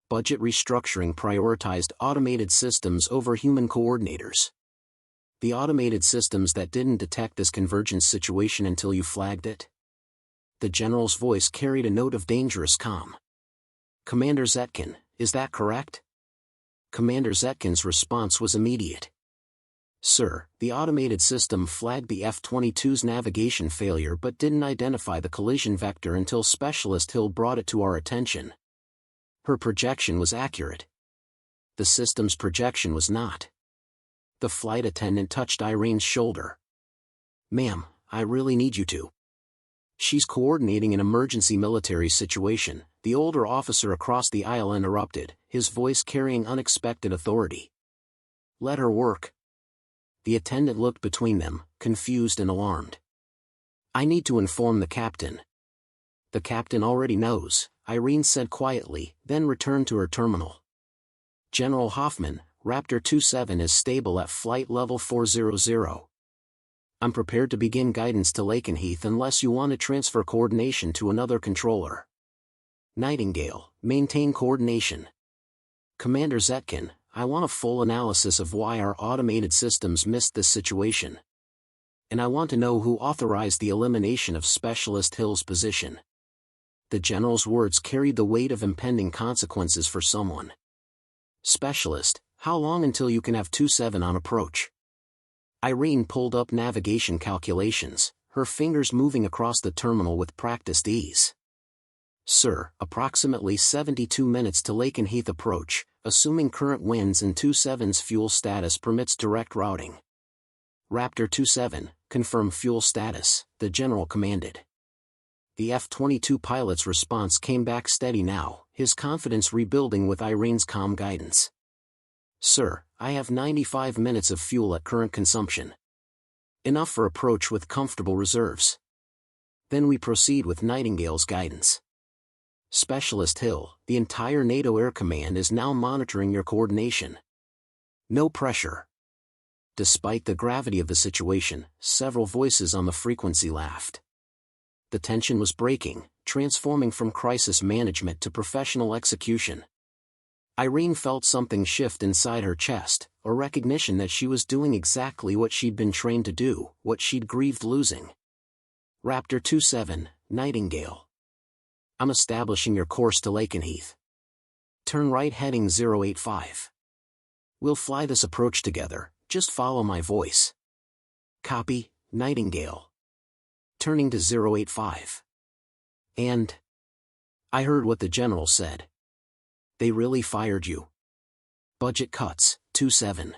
Budget restructuring prioritized automated systems over human coordinators. The automated systems that didn't detect this convergence situation until you flagged it? The general's voice carried a note of dangerous calm. Commander Zetkin, is that correct? Commander Zetkin's response was immediate. Sir, the automated system flagged the F-22's navigation failure but didn't identify the collision vector until Specialist Hill brought it to our attention. Her projection was accurate. The system's projection was not. The flight attendant touched Irene's shoulder. Ma'am, I really need you to. She's coordinating an emergency military situation, the older officer across the aisle interrupted, his voice carrying unexpected authority. Let her work. The attendant looked between them, confused and alarmed. I need to inform the captain. The captain already knows, Irene said quietly, then returned to her terminal. General Hoffman, Raptor 27 is stable at flight level 400. I'm prepared to begin guidance to Lakenheath unless you want to transfer coordination to another controller. Nightingale, maintain coordination. Commander Zetkin, I want a full analysis of why our automated systems missed this situation. And I want to know who authorized the elimination of Specialist Hill's position. The general's words carried the weight of impending consequences for someone. Specialist, how long until you can have 27 on approach? Irene pulled up navigation calculations, her fingers moving across the terminal with practiced ease. Sir, approximately 72 minutes to Lakenheath approach, assuming current winds and 27's fuel status permits direct routing. Raptor 27, confirm fuel status, the general commanded. The F-22 pilot's response came back steady now, his confidence rebuilding with Irene's calm guidance. Sir, I have 95 minutes of fuel at current consumption. Enough for approach with comfortable reserves. Then we proceed with Nightingale's guidance. Specialist Hill, the entire NATO Air Command is now monitoring your coordination. No pressure. Despite the gravity of the situation, several voices on the frequency laughed. The tension was breaking, transforming from crisis management to professional execution. Irene felt something shift inside her chest, a recognition that she was doing exactly what she'd been trained to do, what she'd grieved losing. Raptor 27, Nightingale. I'm establishing your course to Lakenheath. Turn right heading 085. We'll fly this approach together, just follow my voice. Copy, Nightingale. Turning to 085. And I heard what the general said. They really fired you. Budget cuts, 27.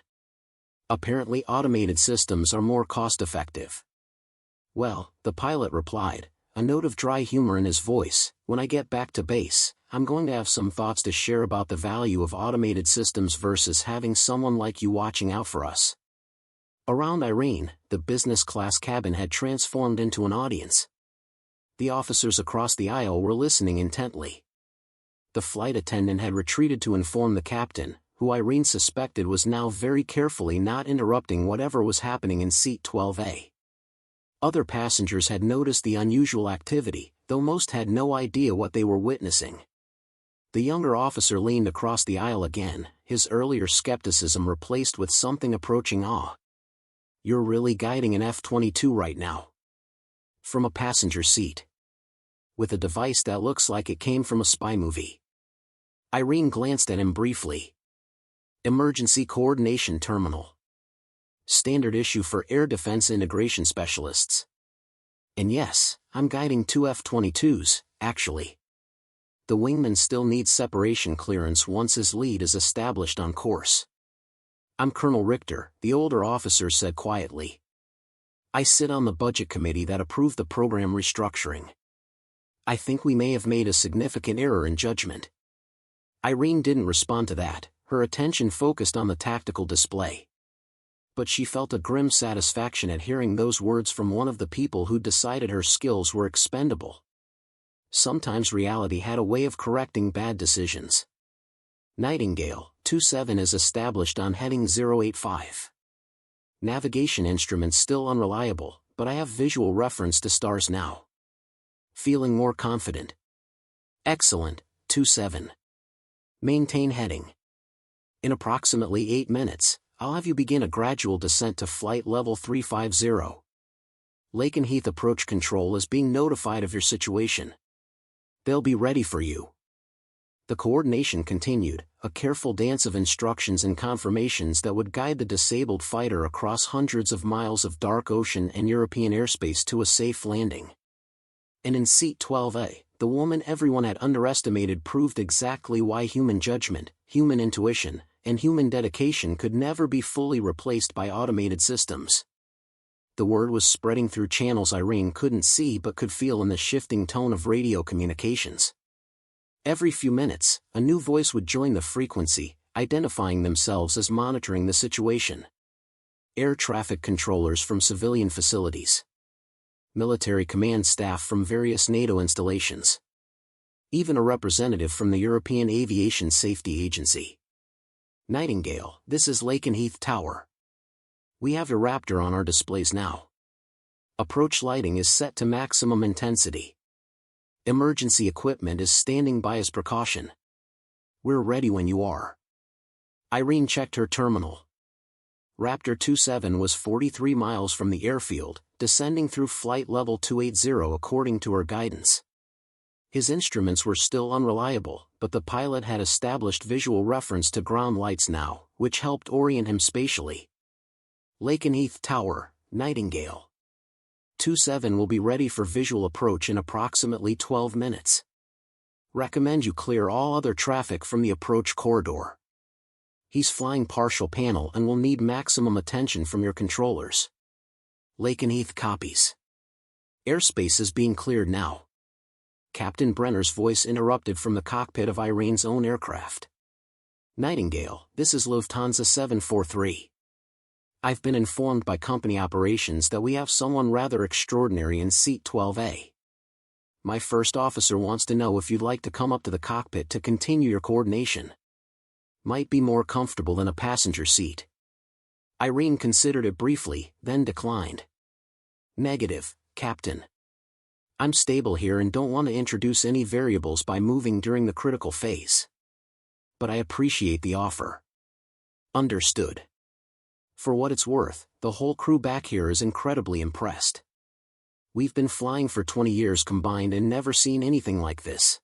Apparently automated systems are more cost-effective. Well, the pilot replied, a note of dry humor in his voice, when I get back to base, I'm going to have some thoughts to share about the value of automated systems versus having someone like you watching out for us. Around Irene, the business class cabin had transformed into an audience. The officers across the aisle were listening intently. The flight attendant had retreated to inform the captain, who Irene suspected was now very carefully not interrupting whatever was happening in seat 12A. Other passengers had noticed the unusual activity, though most had no idea what they were witnessing. The younger officer leaned across the aisle again, his earlier skepticism replaced with something approaching awe. You're really guiding an F-22 right now. From a passenger seat. With a device that looks like it came from a spy movie. Irene glanced at him briefly. Emergency Coordination Terminal. Standard issue for air defense integration specialists. And yes, I'm guiding 2 F-22s, actually. The wingman still needs separation clearance once his lead is established on course. I'm Colonel Richter, the older officer said quietly. I sit on the budget committee that approved the program restructuring. I think we may have made a significant error in judgment. Irene didn't respond to that, her attention focused on the tactical display. But she felt a grim satisfaction at hearing those words from one of the people who decided her skills were expendable. Sometimes reality had a way of correcting bad decisions. Nightingale, 27 is established on heading 085. Navigation instruments still unreliable, but I have visual reference to stars now. Feeling more confident. Excellent, 27. Maintain heading. In approximately 8 minutes, I'll have you begin a gradual descent to flight level 350. Lakenheath Approach Control is being notified of your situation. They'll be ready for you. The coordination continued, a careful dance of instructions and confirmations that would guide the disabled fighter across hundreds of miles of dark ocean and European airspace to a safe landing. And in Seat 12A, the woman everyone had underestimated proved exactly why human judgment, human intuition, and human dedication could never be fully replaced by automated systems. The word was spreading through channels Irene couldn't see but could feel in the shifting tone of radio communications. Every few minutes, a new voice would join the frequency, identifying themselves as monitoring the situation. Air traffic controllers from civilian facilities. Military command staff from various NATO installations. Even a representative from the European Aviation Safety Agency. Nightingale, this is Lakenheath Tower. We have your Raptor on our displays now. Approach lighting is set to maximum intensity. Emergency equipment is standing by as precaution. We're ready when you are. Irene checked her terminal. Raptor 27 was 43 miles from the airfield, descending through flight level 280 according to her guidance. His instruments were still unreliable, but the pilot had established visual reference to ground lights now, which helped orient him spatially. Lakenheath Tower, Nightingale. 27 will be ready for visual approach in approximately 12 minutes. Recommend you clear all other traffic from the approach corridor. He's flying partial panel and will need maximum attention from your controllers. Lakenheath copies. Airspace is being cleared now. Captain Brenner's voice interrupted from the cockpit of Irene's own aircraft. Nightingale, this is Lufthansa 743. I've been informed by company operations that we have someone rather extraordinary in Seat 12A. My first officer wants to know if you'd like to come up to the cockpit to continue your coordination. Might be more comfortable than a passenger seat. Irene considered it briefly, then declined. Negative, Captain. I'm stable here and don't want to introduce any variables by moving during the critical phase. But I appreciate the offer. Understood. For what it's worth, the whole crew back here is incredibly impressed. We've been flying for 20 years combined and never seen anything like this.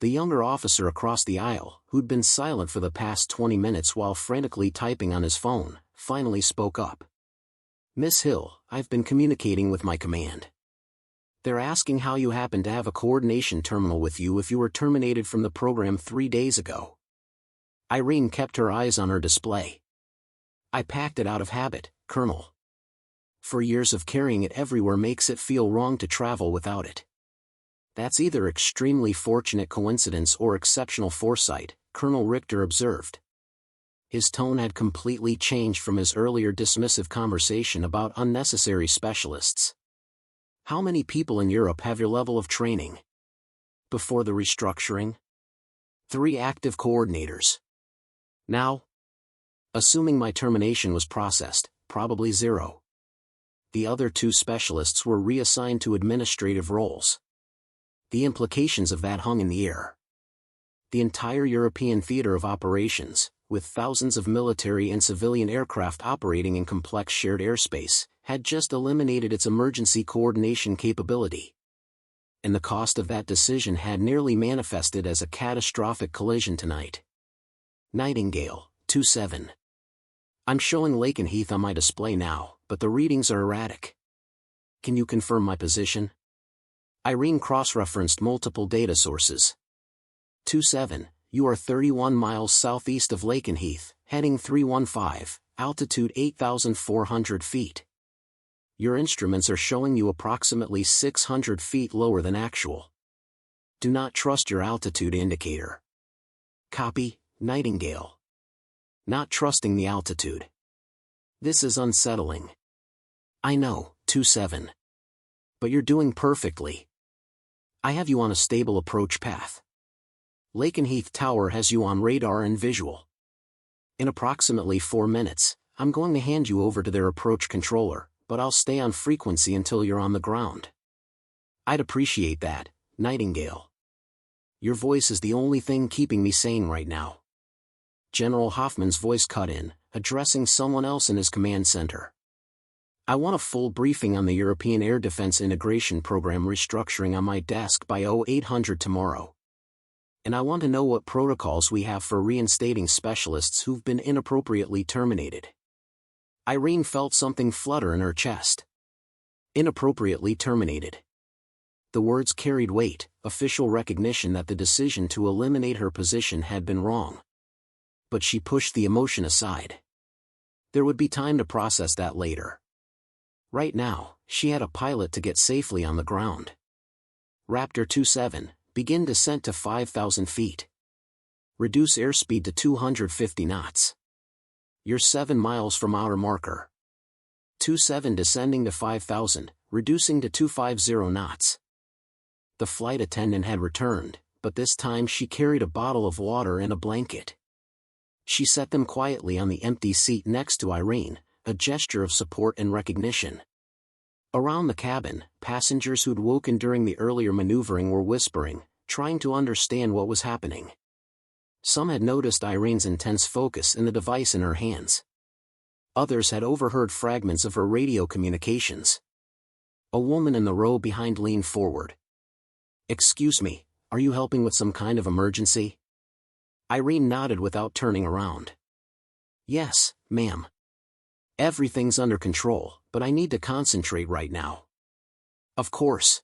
The younger officer across the aisle, who'd been silent for the past 20 minutes while frantically typing on his phone, finally spoke up. Miss Hill, I've been communicating with my command. They're asking how you happen to have a coordination terminal with you if you were terminated from the program 3 days ago. Irene kept her eyes on her display. I packed it out of habit, Colonel. For years of carrying it everywhere makes it feel wrong to travel without it. That's either extremely fortunate coincidence or exceptional foresight, Colonel Richter observed. His tone had completely changed from his earlier dismissive conversation about unnecessary specialists. How many people in Europe have your level of training? Before the restructuring? 3 active coordinators. Now? Assuming my termination was processed, probably 0. The other 2 specialists were reassigned to administrative roles. The implications of that hung in the air. The entire European theater of operations, with thousands of military and civilian aircraft operating in complex shared airspace, had just eliminated its emergency coordination capability. And the cost of that decision had nearly manifested as a catastrophic collision tonight. Nightingale, 27. I'm showing Lakenheath on my display now, but the readings are erratic. Can you confirm my position? Irene cross-referenced multiple data sources. 27, you are 31 miles southeast of Lakenheath, heading 315, altitude 8,400 feet. Your instruments are showing you approximately 600 feet lower than actual. Do not trust your altitude indicator. Copy, Nightingale. Not trusting the altitude. This is unsettling. I know, 27. But you're doing perfectly. I have you on a stable approach path. Lakenheath Tower has you on radar and visual. In approximately 4 minutes, I'm going to hand you over to their approach controller, but I'll stay on frequency until you're on the ground. I'd appreciate that, Nightingale. Your voice is the only thing keeping me sane right now. General Hoffman's voice cut in, addressing someone else in his command center. I want a full briefing on the European Air Defense Integration Program restructuring on my desk by 0800 tomorrow. And I want to know what protocols we have for reinstating specialists who've been inappropriately terminated. Irene felt something flutter in her chest. Inappropriately terminated. The words carried weight, official recognition that the decision to eliminate her position had been wrong. But she pushed the emotion aside. There would be time to process that later. Right now, she had a pilot to get safely on the ground. Raptor 27, begin descent to 5,000 feet. Reduce airspeed to 250 knots. You're 7 miles from outer marker. 27 descending to 5,000, reducing to 250 knots. The flight attendant had returned, but this time she carried a bottle of water and a blanket. She set them quietly on the empty seat next to Irene, a gesture of support and recognition. Around the cabin, passengers who'd woken during the earlier maneuvering were whispering, trying to understand what was happening. Some had noticed Irene's intense focus in the device in her hands. Others had overheard fragments of her radio communications. A woman in the row behind leaned forward. "Excuse me, are you helping with some kind of emergency?" Irene nodded without turning around. "Yes, ma'am. Everything's under control, but I need to concentrate right now." "Of course.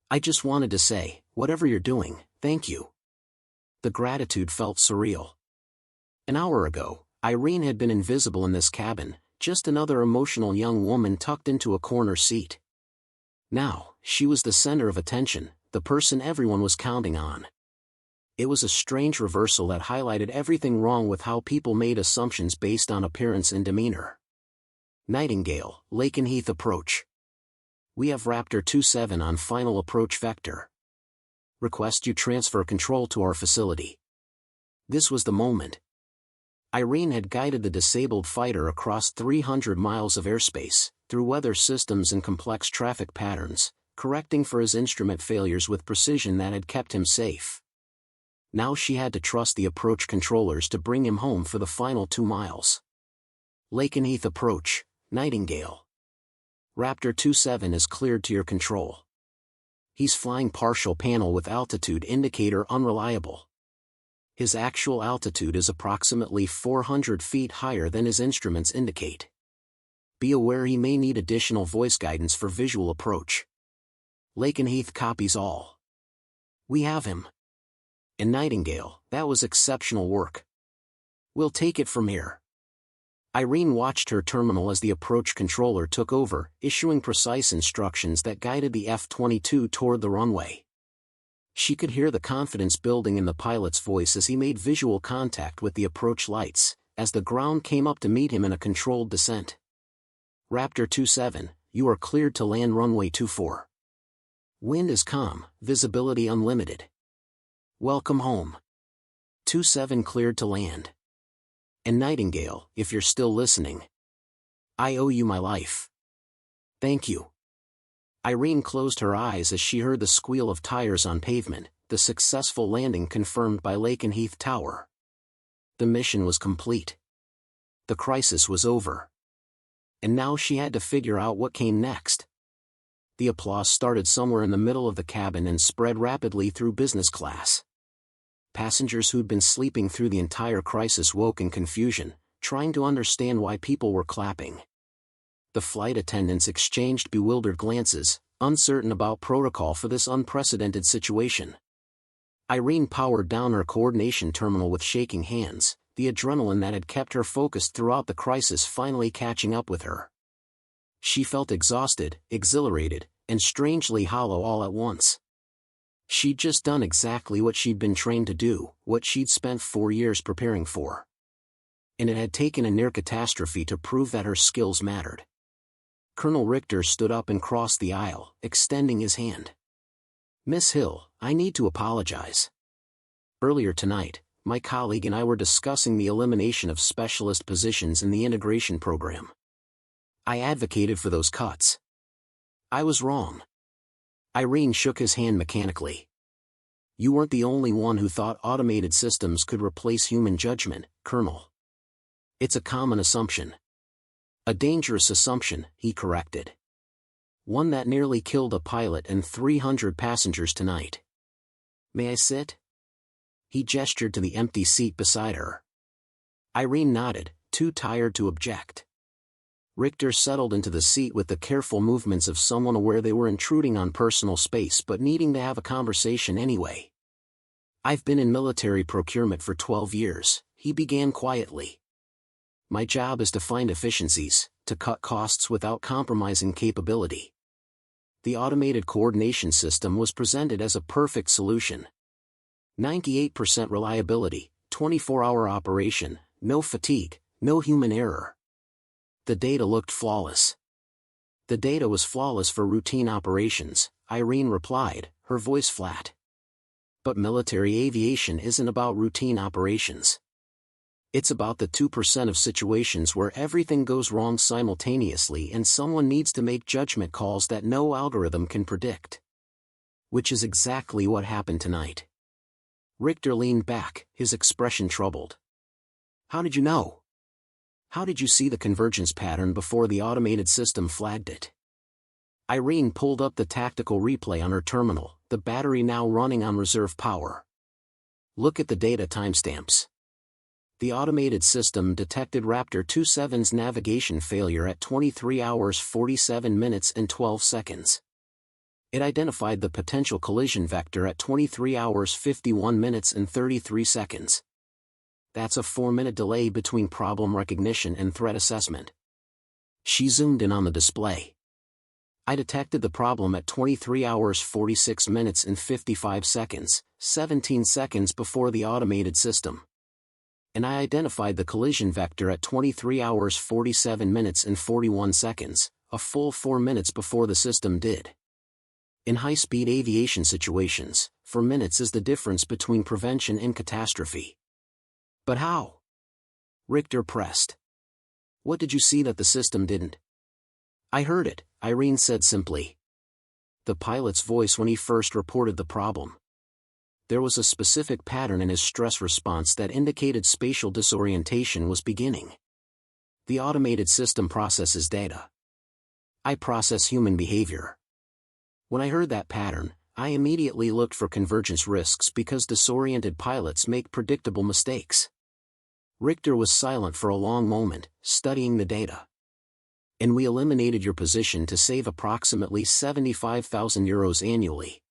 I just wanted to say, whatever you're doing, thank you." The gratitude felt surreal. An hour ago, Irene had been invisible in this cabin, just another emotional young woman tucked into a corner seat. Now, she was the center of attention, the person everyone was counting on. It was a strange reversal that highlighted everything wrong with how people made assumptions based on appearance and demeanor. Nightingale, Lakenheath approach. We have Raptor 27 on final approach vector. Request you transfer control to our facility. This was the moment. Irene had guided the disabled fighter across 300 miles of airspace, through weather systems and complex traffic patterns, correcting for his instrument failures with precision that had kept him safe. Now she had to trust the approach controllers to bring him home for the final 2 miles. Lakenheath approach, Nightingale. Raptor 27 is cleared to your control. He's flying partial panel with altitude indicator unreliable. His actual altitude is approximately 400 feet higher than his instruments indicate. Be aware he may need additional voice guidance for visual approach. Lakenheath copies all. We have him. And Nightingale, that was exceptional work. We'll take it from here. Irene watched her terminal as the approach controller took over, issuing precise instructions that guided the F-22 toward the runway. She could hear the confidence building in the pilot's voice as he made visual contact with the approach lights, as the ground came up to meet him in a controlled descent. Raptor 27, you are cleared to land runway 24. Wind is calm, visibility unlimited. Welcome home. 27 cleared to land. And Nightingale, if you're still listening, I owe you my life. Thank you. Irene closed her eyes as she heard the squeal of tires on pavement, the successful landing confirmed by Lakenheath Tower. The mission was complete. The crisis was over. And now she had to figure out what came next. The applause started somewhere in the middle of the cabin and spread rapidly through business class. Passengers who'd been sleeping through the entire crisis woke in confusion, trying to understand why people were clapping. The flight attendants exchanged bewildered glances, uncertain about protocol for this unprecedented situation. Irene powered down her coordination terminal with shaking hands, the adrenaline that had kept her focused throughout the crisis finally catching up with her. She felt exhausted, exhilarated, and strangely hollow all at once. She'd just done exactly what she'd been trained to do, what she'd spent 4 years preparing for. And it had taken a near catastrophe to prove that her skills mattered. Colonel Richter stood up and crossed the aisle, extending his hand. "Miss Hill, I need to apologize. Earlier tonight, my colleague and I were discussing the elimination of specialist positions in the integration program. I advocated for those cuts. I was wrong." Irene shook his hand mechanically. "You weren't the only one who thought automated systems could replace human judgment, Colonel. It's a common assumption. A dangerous assumption," he corrected. "One that nearly killed a pilot and 300 passengers tonight. May I sit?" He gestured to the empty seat beside her. Irene nodded, too tired to object. Richter settled into the seat with the careful movements of someone aware they were intruding on personal space but needing to have a conversation anyway. "I've been in military procurement for 12 years, he began quietly. "My job is to find efficiencies, to cut costs without compromising capability." The automated coordination system was presented as a perfect solution. 98% reliability, 24-hour operation, no fatigue, no human error. The data looked flawless. "The data was flawless for routine operations," Irene replied, her voice flat. "But military aviation isn't about routine operations. It's about the 2% of situations where everything goes wrong simultaneously and someone needs to make judgment calls that no algorithm can predict." Which is exactly what happened tonight. Richter leaned back, his expression troubled. "How did you know? How did you see the convergence pattern before the automated system flagged it?" Irene pulled up the tactical replay on her terminal, the battery now running on reserve power. "Look at the data timestamps. The automated system detected Raptor 27's navigation failure at 23 hours 47 minutes and 12 seconds. It identified the potential collision vector at 23 hours 51 minutes and 33 seconds. That's a 4-minute delay between problem recognition and threat assessment." She zoomed in on the display. "I detected the problem at 23 hours 46 minutes and 55 seconds, 17 seconds before the automated system. And I identified the collision vector at 23 hours 47 minutes and 41 seconds, a full 4 minutes before the system did." In high-speed aviation situations, 4 minutes is the difference between prevention and catastrophe. "But how?" Richter pressed. "What did you see that the system didn't?" "I heard it," Irene said simply. The pilot's voice when he first reported the problem. There was a specific pattern in his stress response that indicated spatial disorientation was beginning. "The automated system processes data. I process human behavior. When I heard that pattern, I immediately looked for convergence risks because disoriented pilots make predictable mistakes." Richter was silent for a long moment, studying the data. "And we eliminated your position to save approximately €75,000 annually.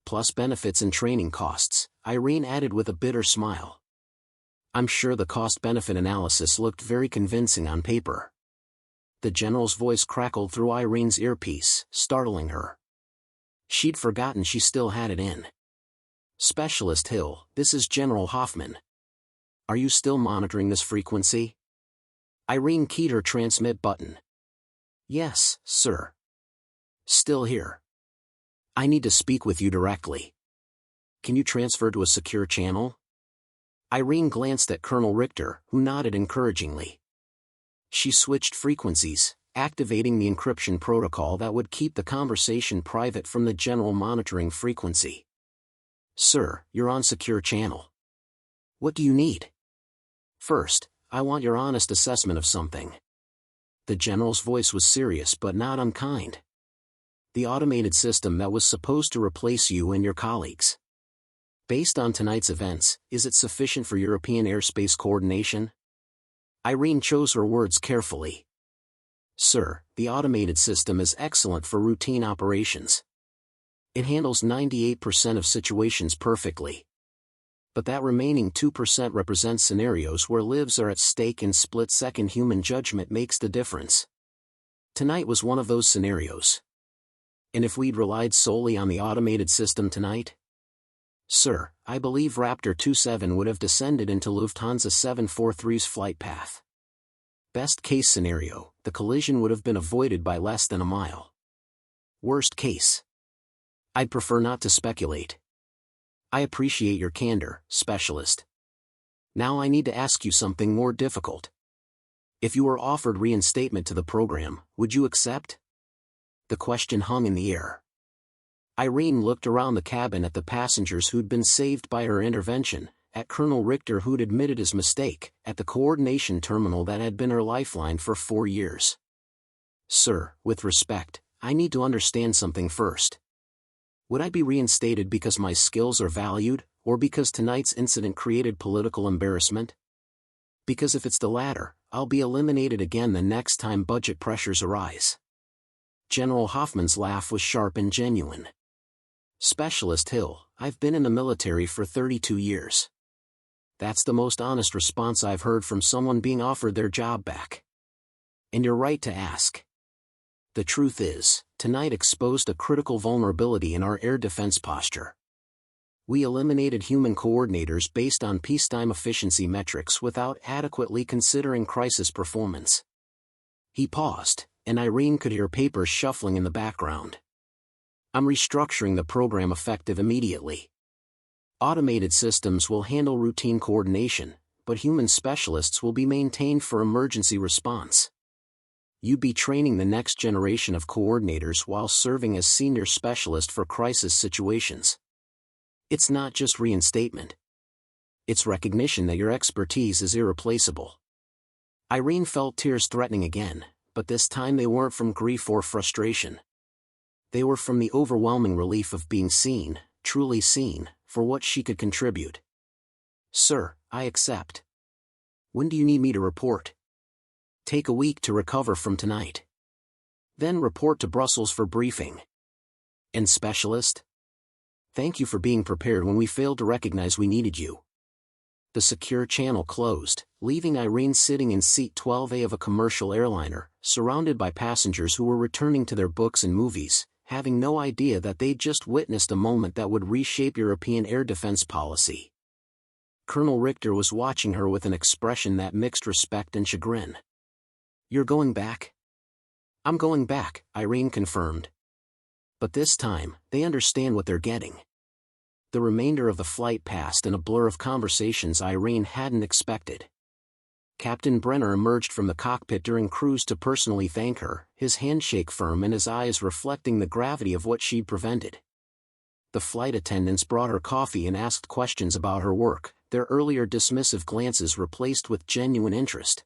Plus benefits and training costs," Irene added with a bitter smile. "I'm sure the cost-benefit analysis looked very convincing on paper." The general's voice crackled through Irene's earpiece, startling her. She'd forgotten she still had it in. "Specialist Hill, this is General Hoffman. Are you still monitoring this frequency?" Irene keyed her transmit button. "Yes, sir. Still here. I need to speak with you directly. Can you transfer to a secure channel?" Irene glanced at Colonel Richter, who nodded encouragingly. She switched frequencies, activating the encryption protocol that would keep the conversation private from the general monitoring frequency. "Sir, you're on secure channel. What do you need?" "First, I want your honest assessment of something." The general's voice was serious but not unkind. "The automated system that was supposed to replace you and your colleagues. Based on tonight's events, is it sufficient for European airspace coordination?" Irene chose her words carefully. "Sir, the automated system is excellent for routine operations. It handles 98% of situations perfectly. But that remaining 2% represents scenarios where lives are at stake and split-second human judgment makes the difference. Tonight was one of those scenarios. And if we'd relied solely on the automated system tonight? Sir, I believe Raptor 27 would have descended into Lufthansa 743's flight path. Best case scenario, the collision would have been avoided by less than a mile. Worst case. I'd prefer not to speculate. I appreciate your candor, specialist. Now I need to ask you something more difficult. If you were offered reinstatement to the program, would you accept?" The question hung in the air. Irene looked around the cabin at the passengers who'd been saved by her intervention, at Colonel Richter who'd admitted his mistake, at the coordination terminal that had been her lifeline for 4 years. "Sir, with respect, I need to understand something first. Would I be reinstated because my skills are valued, Or because tonight's incident created political embarrassment? Because if it's the latter, I'll be eliminated again the next time budget pressures arise. General Hoffman's laugh was sharp and genuine. Specialist Hill, I've been in the military for 32 years. That's the most honest response I've heard from someone being offered their job back. And you're right to ask. The truth is, tonight exposed a critical vulnerability in our air defense posture. We eliminated human coordinators based on peacetime efficiency metrics without adequately considering crisis performance. He paused, and Irene could hear papers shuffling in the background. I'm restructuring the program effective immediately. Automated systems will handle routine coordination, but human specialists will be maintained for emergency response. You'd be training the next generation of coordinators while serving as senior specialist for crisis situations. It's not just reinstatement. It's recognition that your expertise is irreplaceable. Irene felt tears threatening again, but this time they weren't from grief or frustration. They were from the overwhelming relief of being seen, truly seen, for what she could contribute. Sir, I accept. When do you need me to report? Take a week to recover from tonight. Then report to Brussels for briefing. And specialist? Thank you for being prepared when we failed to recognize we needed you. The secure channel closed, leaving Irene sitting in seat 12A of a commercial airliner, surrounded by passengers who were returning to their books and movies, having no idea that they'd just witnessed a moment that would reshape European air defense policy. Colonel Richter was watching her with an expression that mixed respect and chagrin. You're going back? I'm going back, Irene confirmed. But this time, they understand what they're getting. The remainder of the flight passed in a blur of conversations Irene hadn't expected. Captain Brenner emerged from the cockpit during cruise to personally thank her, his handshake firm and his eyes reflecting the gravity of what she'd prevented. The flight attendants brought her coffee and asked questions about her work, their earlier dismissive glances replaced with genuine interest.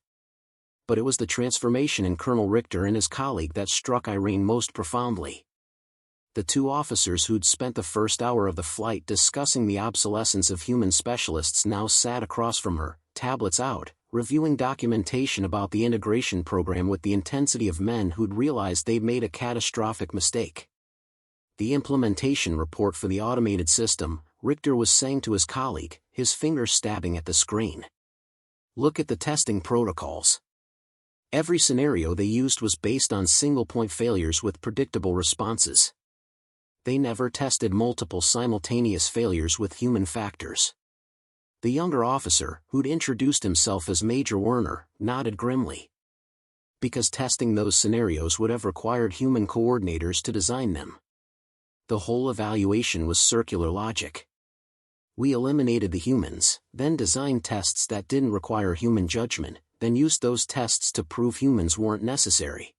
But it was the transformation in Colonel Richter and his colleague that struck Irene most profoundly. The two officers who'd spent the first hour of the flight discussing the obsolescence of human specialists now sat across from her, tablets out, reviewing documentation about the integration program with the intensity of men who'd realized they'd made a catastrophic mistake. The implementation report for the automated system, Richter was saying to his colleague, his fingers stabbing at the screen. Look at the testing protocols. Every scenario they used was based on single-point failures with predictable responses. They never tested multiple simultaneous failures with human factors. The younger officer, who'd introduced himself as Major Werner, nodded grimly. Because testing those scenarios would have required human coordinators to design them. The whole evaluation was circular logic. We eliminated the humans, then designed tests that didn't require human judgment, then used those tests to prove humans weren't necessary.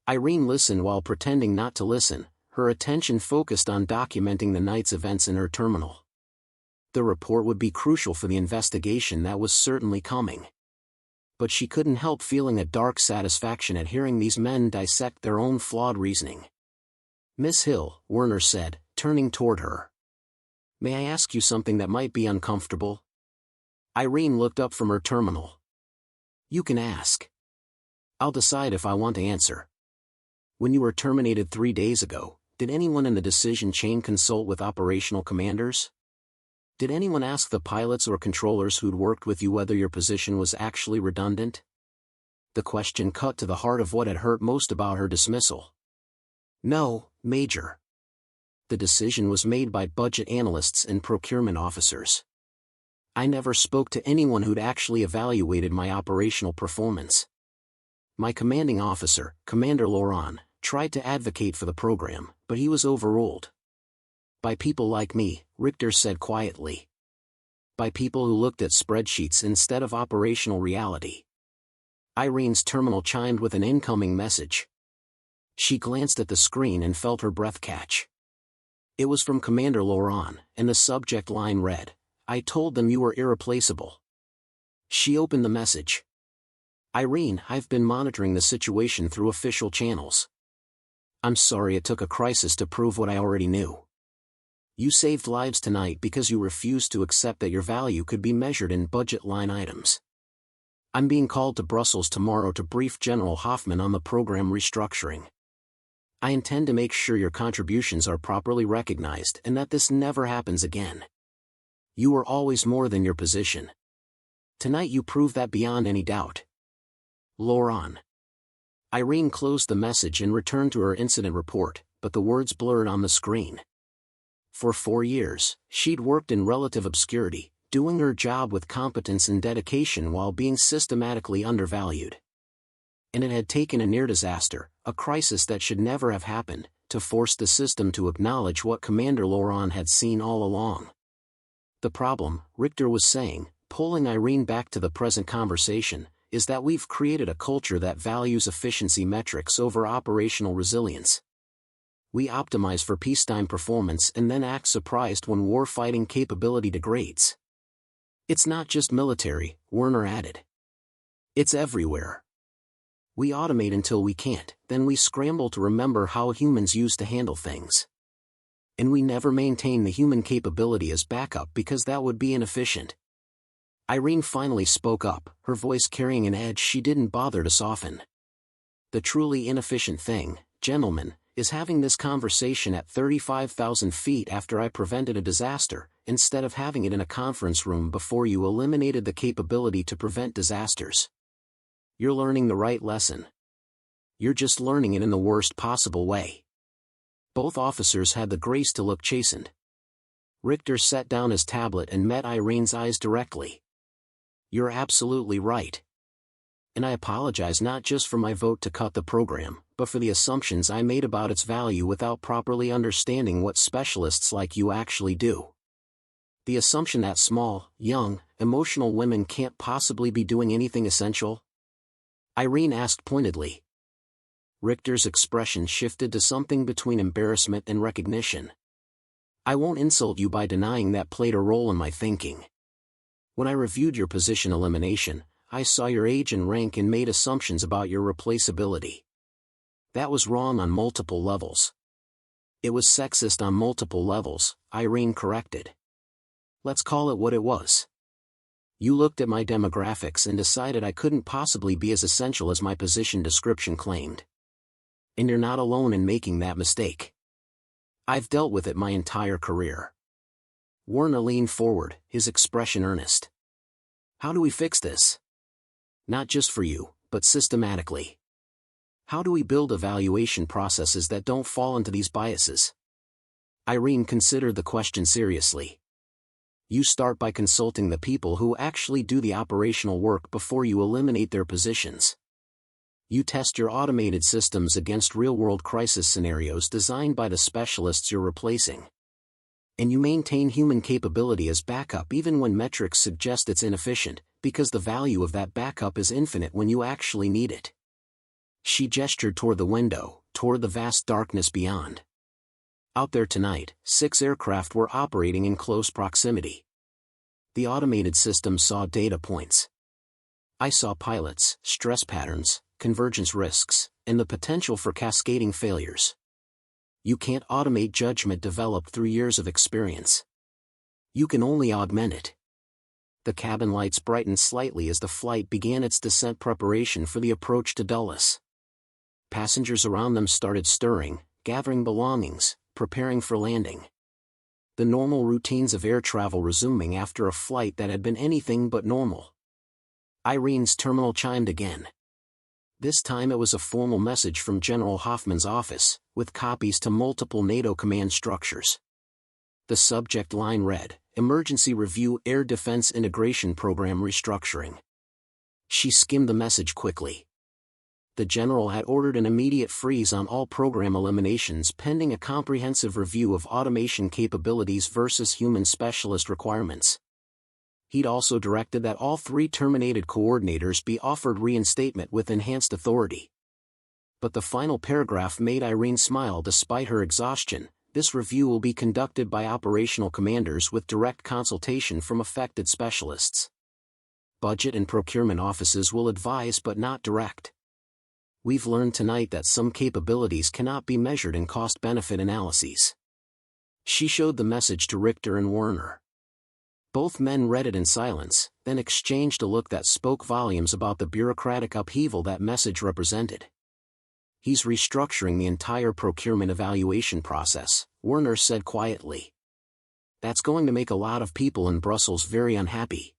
Irene listened while pretending not to listen, her attention focused on documenting the night's events in her terminal. The report would be crucial for the investigation that was certainly coming. But she couldn't help feeling a dark satisfaction at hearing these men dissect their own flawed reasoning. Miss Hill, Werner said, turning toward her. May I ask you something that might be uncomfortable? Irene looked up from her terminal. You can ask. I'll decide if I want to answer. When you were terminated 3 days ago, did anyone in the decision chain consult with operational commanders? Did anyone ask the pilots or controllers who'd worked with you whether your position was actually redundant? The question cut to the heart of what had hurt most about her dismissal. No, Major. The decision was made by budget analysts and procurement officers. I never spoke to anyone who'd actually evaluated my operational performance. My commanding officer, Commander Laurent, tried to advocate for the program, but he was overruled. By people like me, Richter said quietly. By people who looked at spreadsheets instead of operational reality. Irene's terminal chimed with an incoming message. She glanced at the screen and felt her breath catch. It was from Commander Laurent, and the subject line read, I told them you were irreplaceable. She opened the message. Irene, I've been monitoring the situation through official channels. I'm sorry it took a crisis to prove what I already knew. You saved lives tonight because you refused to accept that your value could be measured in budget line items. I'm being called to Brussels tomorrow to brief General Hoffman on the program restructuring. I intend to make sure your contributions are properly recognized and that this never happens again. You were always more than your position. Tonight you prove that beyond any doubt. Laurent. Irene closed the message and returned to her incident report, but the words blurred on the screen. For 4 years, she'd worked in relative obscurity, doing her job with competence and dedication while being systematically undervalued. And it had taken a near disaster, a crisis that should never have happened, to force the system to acknowledge what Commander Laurent had seen all along. The problem, Richter was saying, pulling Irene back to the present conversation, is that we've created a culture that values efficiency metrics over operational resilience. We optimize for peacetime performance and then act surprised when war-fighting capability degrades. It's not just military, Werner added. It's everywhere. We automate until we can't, then we scramble to remember how humans used to handle things. And we never maintain the human capability as backup because that would be inefficient. Irene finally spoke up, her voice carrying an edge she didn't bother to soften. The truly inefficient thing, gentlemen, is having this conversation at 35,000 feet after I prevented a disaster, instead of having it in a conference room before you eliminated the capability to prevent disasters. You're learning the right lesson. You're just learning it in the worst possible way. Both officers had the grace to look chastened. Richter set down his tablet and met Irene's eyes directly. You're absolutely right. And I apologize not just for my vote to cut the program, but for the assumptions I made about its value without properly understanding what specialists like you actually do. The assumption that small, young, emotional women can't possibly be doing anything essential? Irene asked pointedly. Richter's expression shifted to something between embarrassment and recognition. I won't insult you by denying that played a role in my thinking. When I reviewed your position elimination, I saw your age and rank and made assumptions about your replaceability. That was wrong on multiple levels. It was sexist on multiple levels, Irene corrected. Let's call it what it was. You looked at my demographics and decided I couldn't possibly be as essential as my position description claimed. And you're not alone in making that mistake. I've dealt with it my entire career. Werner leaned forward, his expression earnest. How do we fix this? Not just for you, but systematically. How do we build evaluation processes that don't fall into these biases? Irene considered the question seriously. You start by consulting the people who actually do the operational work before you eliminate their positions. You test your automated systems against real-world crisis scenarios designed by the specialists you're replacing. And you maintain human capability as backup even when metrics suggest it's inefficient, because the value of that backup is infinite when you actually need it. She gestured toward the window, toward the vast darkness beyond. Out there tonight, 6 aircraft were operating in close proximity. The automated system saw data points. I saw pilots, stress patterns, convergence risks, and the potential for cascading failures. You can't automate judgment developed through years of experience. You can only augment it. The cabin lights brightened slightly as the flight began its descent preparation for the approach to Dulles. Passengers around them started stirring, gathering belongings, preparing for landing. The normal routines of air travel resuming after a flight that had been anything but normal. Irene's terminal chimed again. This time it was a formal message from General Hoffman's office, with copies to multiple NATO command structures. The subject line read, Emergency Review Air Defense Integration Program Restructuring. She skimmed the message quickly. The general had ordered an immediate freeze on all program eliminations pending a comprehensive review of automation capabilities versus human specialist requirements. He'd also directed that all 3 terminated coordinators be offered reinstatement with enhanced authority. But the final paragraph made Irene smile despite her exhaustion. This review will be conducted by operational commanders with direct consultation from affected specialists. Budget and procurement offices will advise but not direct. We've learned tonight that some capabilities cannot be measured in cost-benefit analyses. She showed the message to Richter and Werner. Both men read it in silence, then exchanged a look that spoke volumes about the bureaucratic upheaval that message represented. "He's restructuring the entire procurement evaluation process," Werner said quietly. "That's going to make a lot of people in Brussels very unhappy."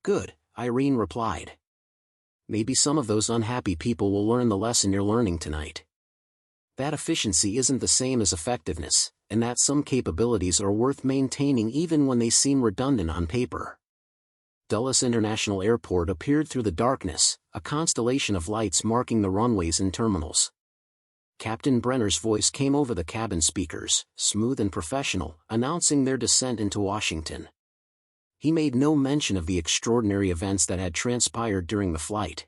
"Good," Irene replied. "Maybe some of those unhappy people will learn the lesson you're learning tonight. That efficiency isn't the same as effectiveness, and that some capabilities are worth maintaining even when they seem redundant on paper." Dulles International Airport appeared through the darkness, a constellation of lights marking the runways and terminals. Captain Brenner's voice came over the cabin speakers, smooth and professional, announcing their descent into Washington. He made no mention of the extraordinary events that had transpired during the flight.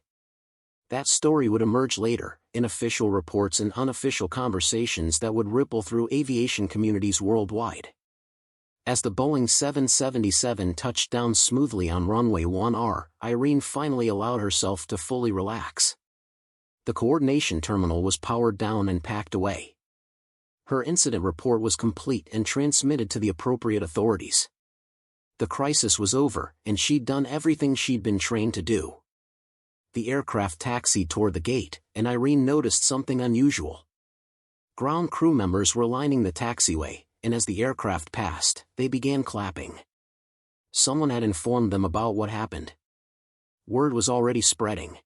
That story would emerge later, in official reports and unofficial conversations that would ripple through aviation communities worldwide. As the Boeing 777 touched down smoothly on runway 1R, Irene finally allowed herself to fully relax. The coordination terminal was powered down and packed away. Her incident report was complete and transmitted to the appropriate authorities. The crisis was over, and she'd done everything she'd been trained to do. The aircraft taxied toward the gate, and Irene noticed something unusual. Ground crew members were lining the taxiway, and as the aircraft passed, they began clapping. Someone had informed them about what happened. Word was already spreading.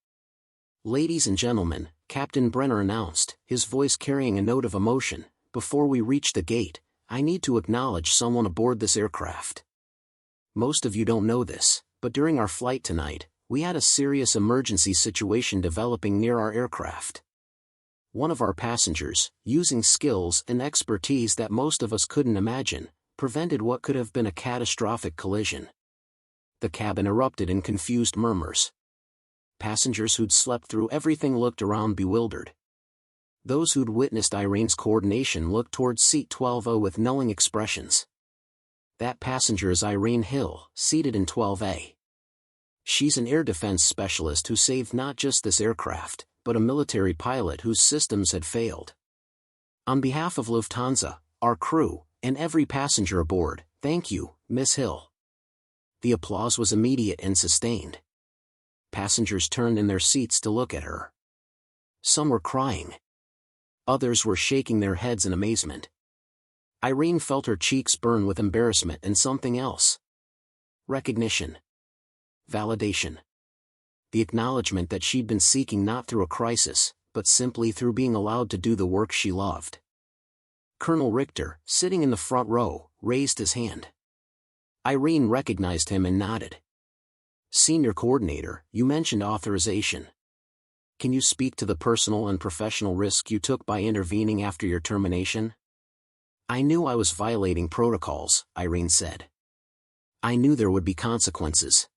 "Ladies and gentlemen," Captain Brenner announced, his voice carrying a note of emotion, "before we reach the gate, I need to acknowledge someone aboard this aircraft. Most of you don't know this, but during our flight tonight, we had a serious emergency situation developing near our aircraft. One of our passengers, using skills and expertise that most of us couldn't imagine, prevented what could have been a catastrophic collision." The cabin erupted in confused murmurs. Passengers who'd slept through everything looked around bewildered. Those who'd witnessed Irene's coordination looked towards seat 12A with knowing expressions. That passenger is Irene Hill, seated in 12A. She's an air defense specialist who saved not just this aircraft, but a military pilot whose systems had failed. "On behalf of Lufthansa, our crew, and every passenger aboard, thank you, Miss Hill." The applause was immediate and sustained. Passengers turned in their seats to look at her. Some were crying. Others were shaking their heads in amazement. Irene felt her cheeks burn with embarrassment and something else. Recognition. Validation. The acknowledgement that she'd been seeking not through a crisis, but simply through being allowed to do the work she loved. Colonel Richter, sitting in the front row, raised his hand. Irene recognized him and nodded. "Senior Coordinator, you mentioned authorization. Can you speak to the personal and professional risk you took by intervening after your termination?" "I knew I was violating protocols," Irene said. "I knew there would be consequences.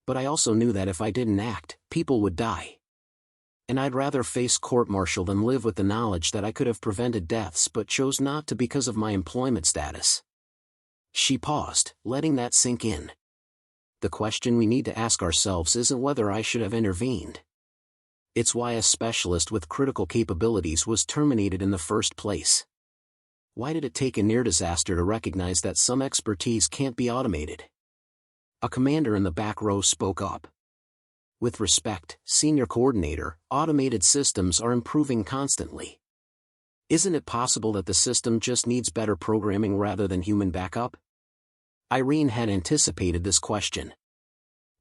But I also knew that if I didn't act, people would die. And I'd rather face court-martial than live with the knowledge that I could have prevented deaths but chose not to because of my employment status." She paused, letting that sink in. The question we need to ask ourselves isn't whether I should have intervened. It's why a specialist with critical capabilities was terminated in the first place. Why did it take a near disaster to recognize that some expertise can't be automated? A commander in the back row spoke up. "With respect, Senior Coordinator, automated systems are improving constantly. Isn't it possible that the system just needs better programming rather than human backup?" Irene had anticipated this question.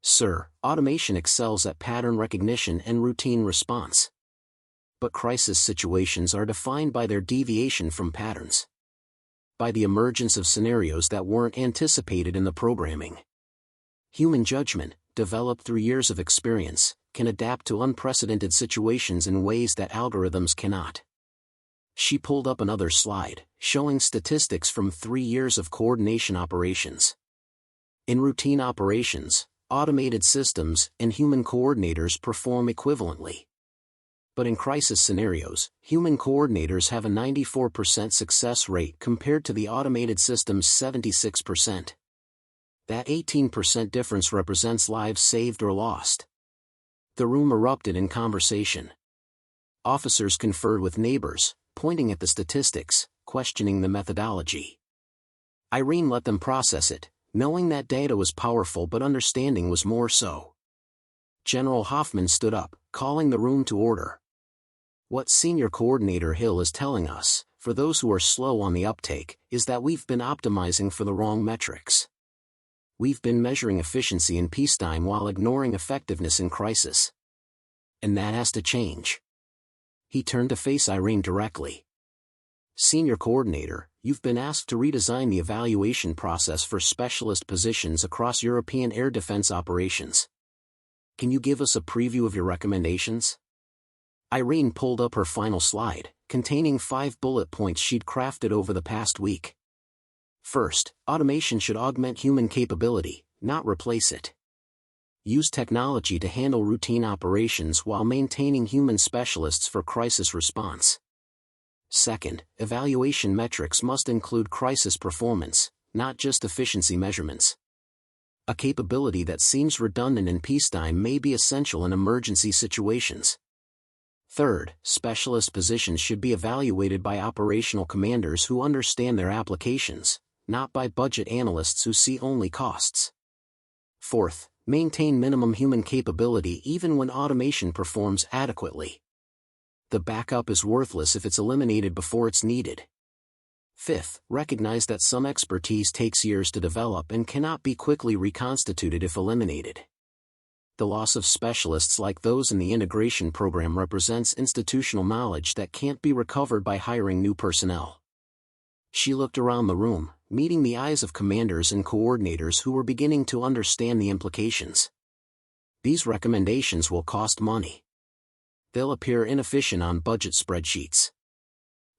"Sir, automation excels at pattern recognition and routine response. But crisis situations are defined by their deviation from patterns. By the emergence of scenarios that weren't anticipated in the programming. Human judgment, developed through years of experience, can adapt to unprecedented situations in ways that algorithms cannot." She pulled up another slide, showing statistics from 3 years of coordination operations. In routine operations, automated systems and human coordinators perform equivalently. But in crisis scenarios, human coordinators have a 94% success rate compared to the automated system's 76%. That 18% difference represents lives saved or lost. The room erupted in conversation. Officers conferred with neighbors, pointing at the statistics, questioning the methodology. Irene let them process it, knowing that data was powerful but understanding was more so. General Hoffman stood up, calling the room to order. What Senior Coordinator Hill is telling us, for those who are slow on the uptake, is that we've been optimizing for the wrong metrics. We've been measuring efficiency in peacetime while ignoring effectiveness in crisis. And that has to change. He turned to face Irene directly. Senior Coordinator, you've been asked to redesign the evaluation process for specialist positions across European air defense operations. Can you give us a preview of your recommendations? Irene pulled up her final slide, containing 5 bullet points she'd crafted over the past week. First, automation should augment human capability, not replace it. Use technology to handle routine operations while maintaining human specialists for crisis response. Second, evaluation metrics must include crisis performance, not just efficiency measurements. A capability that seems redundant in peacetime may be essential in emergency situations. Third, specialist positions should be evaluated by operational commanders who understand their applications, not by budget analysts who see only costs. Fourth, maintain minimum human capability even when automation performs adequately. The backup is worthless if it's eliminated before it's needed. Fifth, recognize that some expertise takes years to develop and cannot be quickly reconstituted if eliminated. The loss of specialists like those in the integration program represents institutional knowledge that can't be recovered by hiring new personnel. She looked around the room, meeting the eyes of commanders and coordinators who were beginning to understand the implications. These recommendations will cost money. They'll appear inefficient on budget spreadsheets.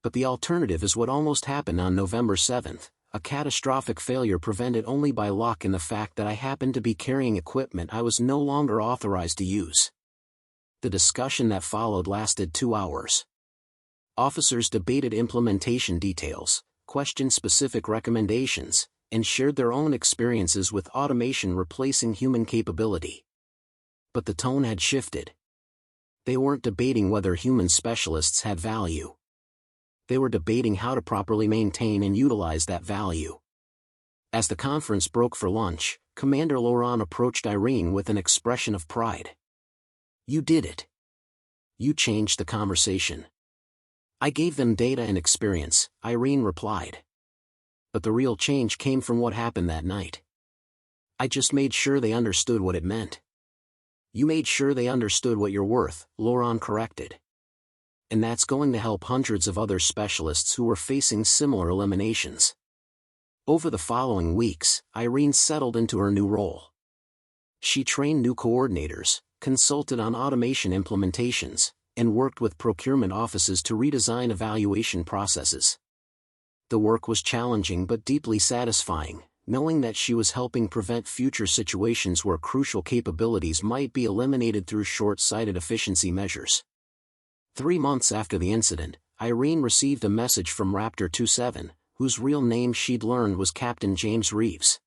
But the alternative is what almost happened on November 7th, a catastrophic failure prevented only by luck and the fact that I happened to be carrying equipment I was no longer authorized to use. The discussion that followed lasted 2 hours. Officers debated implementation details, questioned specific recommendations, and shared their own experiences with automation replacing human capability. But the tone had shifted. They weren't debating whether human specialists had value. They were debating how to properly maintain and utilize that value. As the conference broke for lunch, Commander Laurent approached Irene with an expression of pride. You did it. You changed the conversation. I gave them data and experience, Irene replied. But the real change came from what happened that night. I just made sure they understood what it meant. You made sure they understood what you're worth, Laurent corrected. And that's going to help hundreds of other specialists who were facing similar eliminations. Over the following weeks, Irene settled into her new role. She trained new coordinators, consulted on automation implementations, and worked with procurement offices to redesign evaluation processes. The work was challenging but deeply satisfying, knowing that she was helping prevent future situations where crucial capabilities might be eliminated through short-sighted efficiency measures. 3 months after the incident, Irene received a message from Raptor 27, whose real name she'd learned was Captain James Reeves.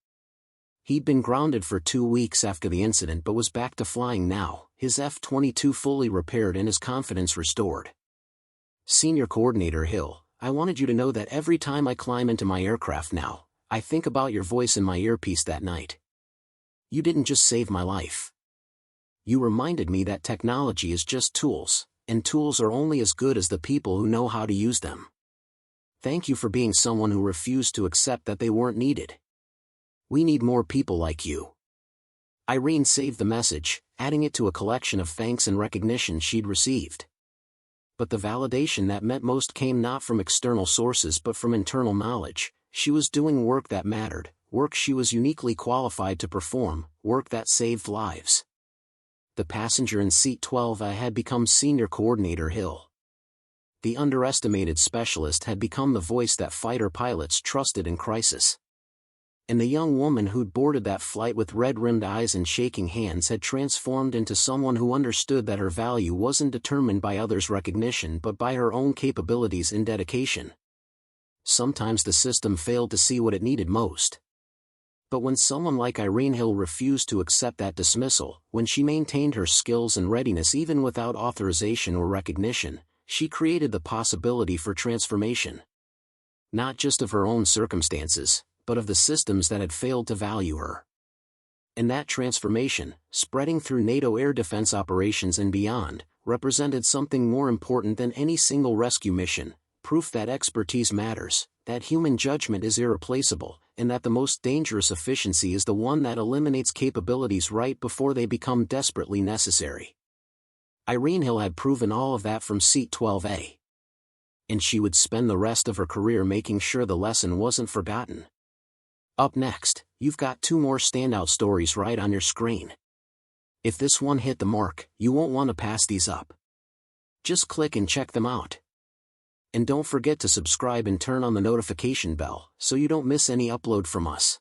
He'd been grounded for 2 weeks after the incident but was back to flying now, his F-22 fully repaired and his confidence restored. Senior Coordinator Hill, I wanted you to know that every time I climb into my aircraft now, I think about your voice in my earpiece that night. You didn't just save my life. You reminded me that technology is just tools, and tools are only as good as the people who know how to use them. Thank you for being someone who refused to accept that they weren't needed. We need more people like you. Irene saved the message, adding it to a collection of thanks and recognition she'd received. But the validation that meant most came not from external sources but from internal knowledge. She was doing work that mattered, work she was uniquely qualified to perform, work that saved lives. The passenger in seat 12A had become Senior Coordinator Hill. The underestimated specialist had become the voice that fighter pilots trusted in crisis. And the young woman who'd boarded that flight with red-rimmed eyes and shaking hands had transformed into someone who understood that her value wasn't determined by others' recognition but by her own capabilities and dedication. Sometimes the system failed to see what it needed most. But when someone like Irene Hill refused to accept that dismissal, when she maintained her skills and readiness even without authorization or recognition, she created the possibility for transformation. not just of her own circumstances, but of the systems that had failed to value her. And that transformation, spreading through NATO air defense operations and beyond, represented something more important than any single rescue mission, proof that expertise matters, that human judgment is irreplaceable, and that the most dangerous efficiency is the one that eliminates capabilities right before they become desperately necessary. Irene Hill had proven all of that from Seat 12A. And she would spend the rest of her career making sure the lesson wasn't forgotten. Up next, you've got 2 more standout stories right on your screen. If this one hit the mark, you won't want to pass these up. Just click and check them out. And don't forget to subscribe and turn on the notification bell so you don't miss any upload from us.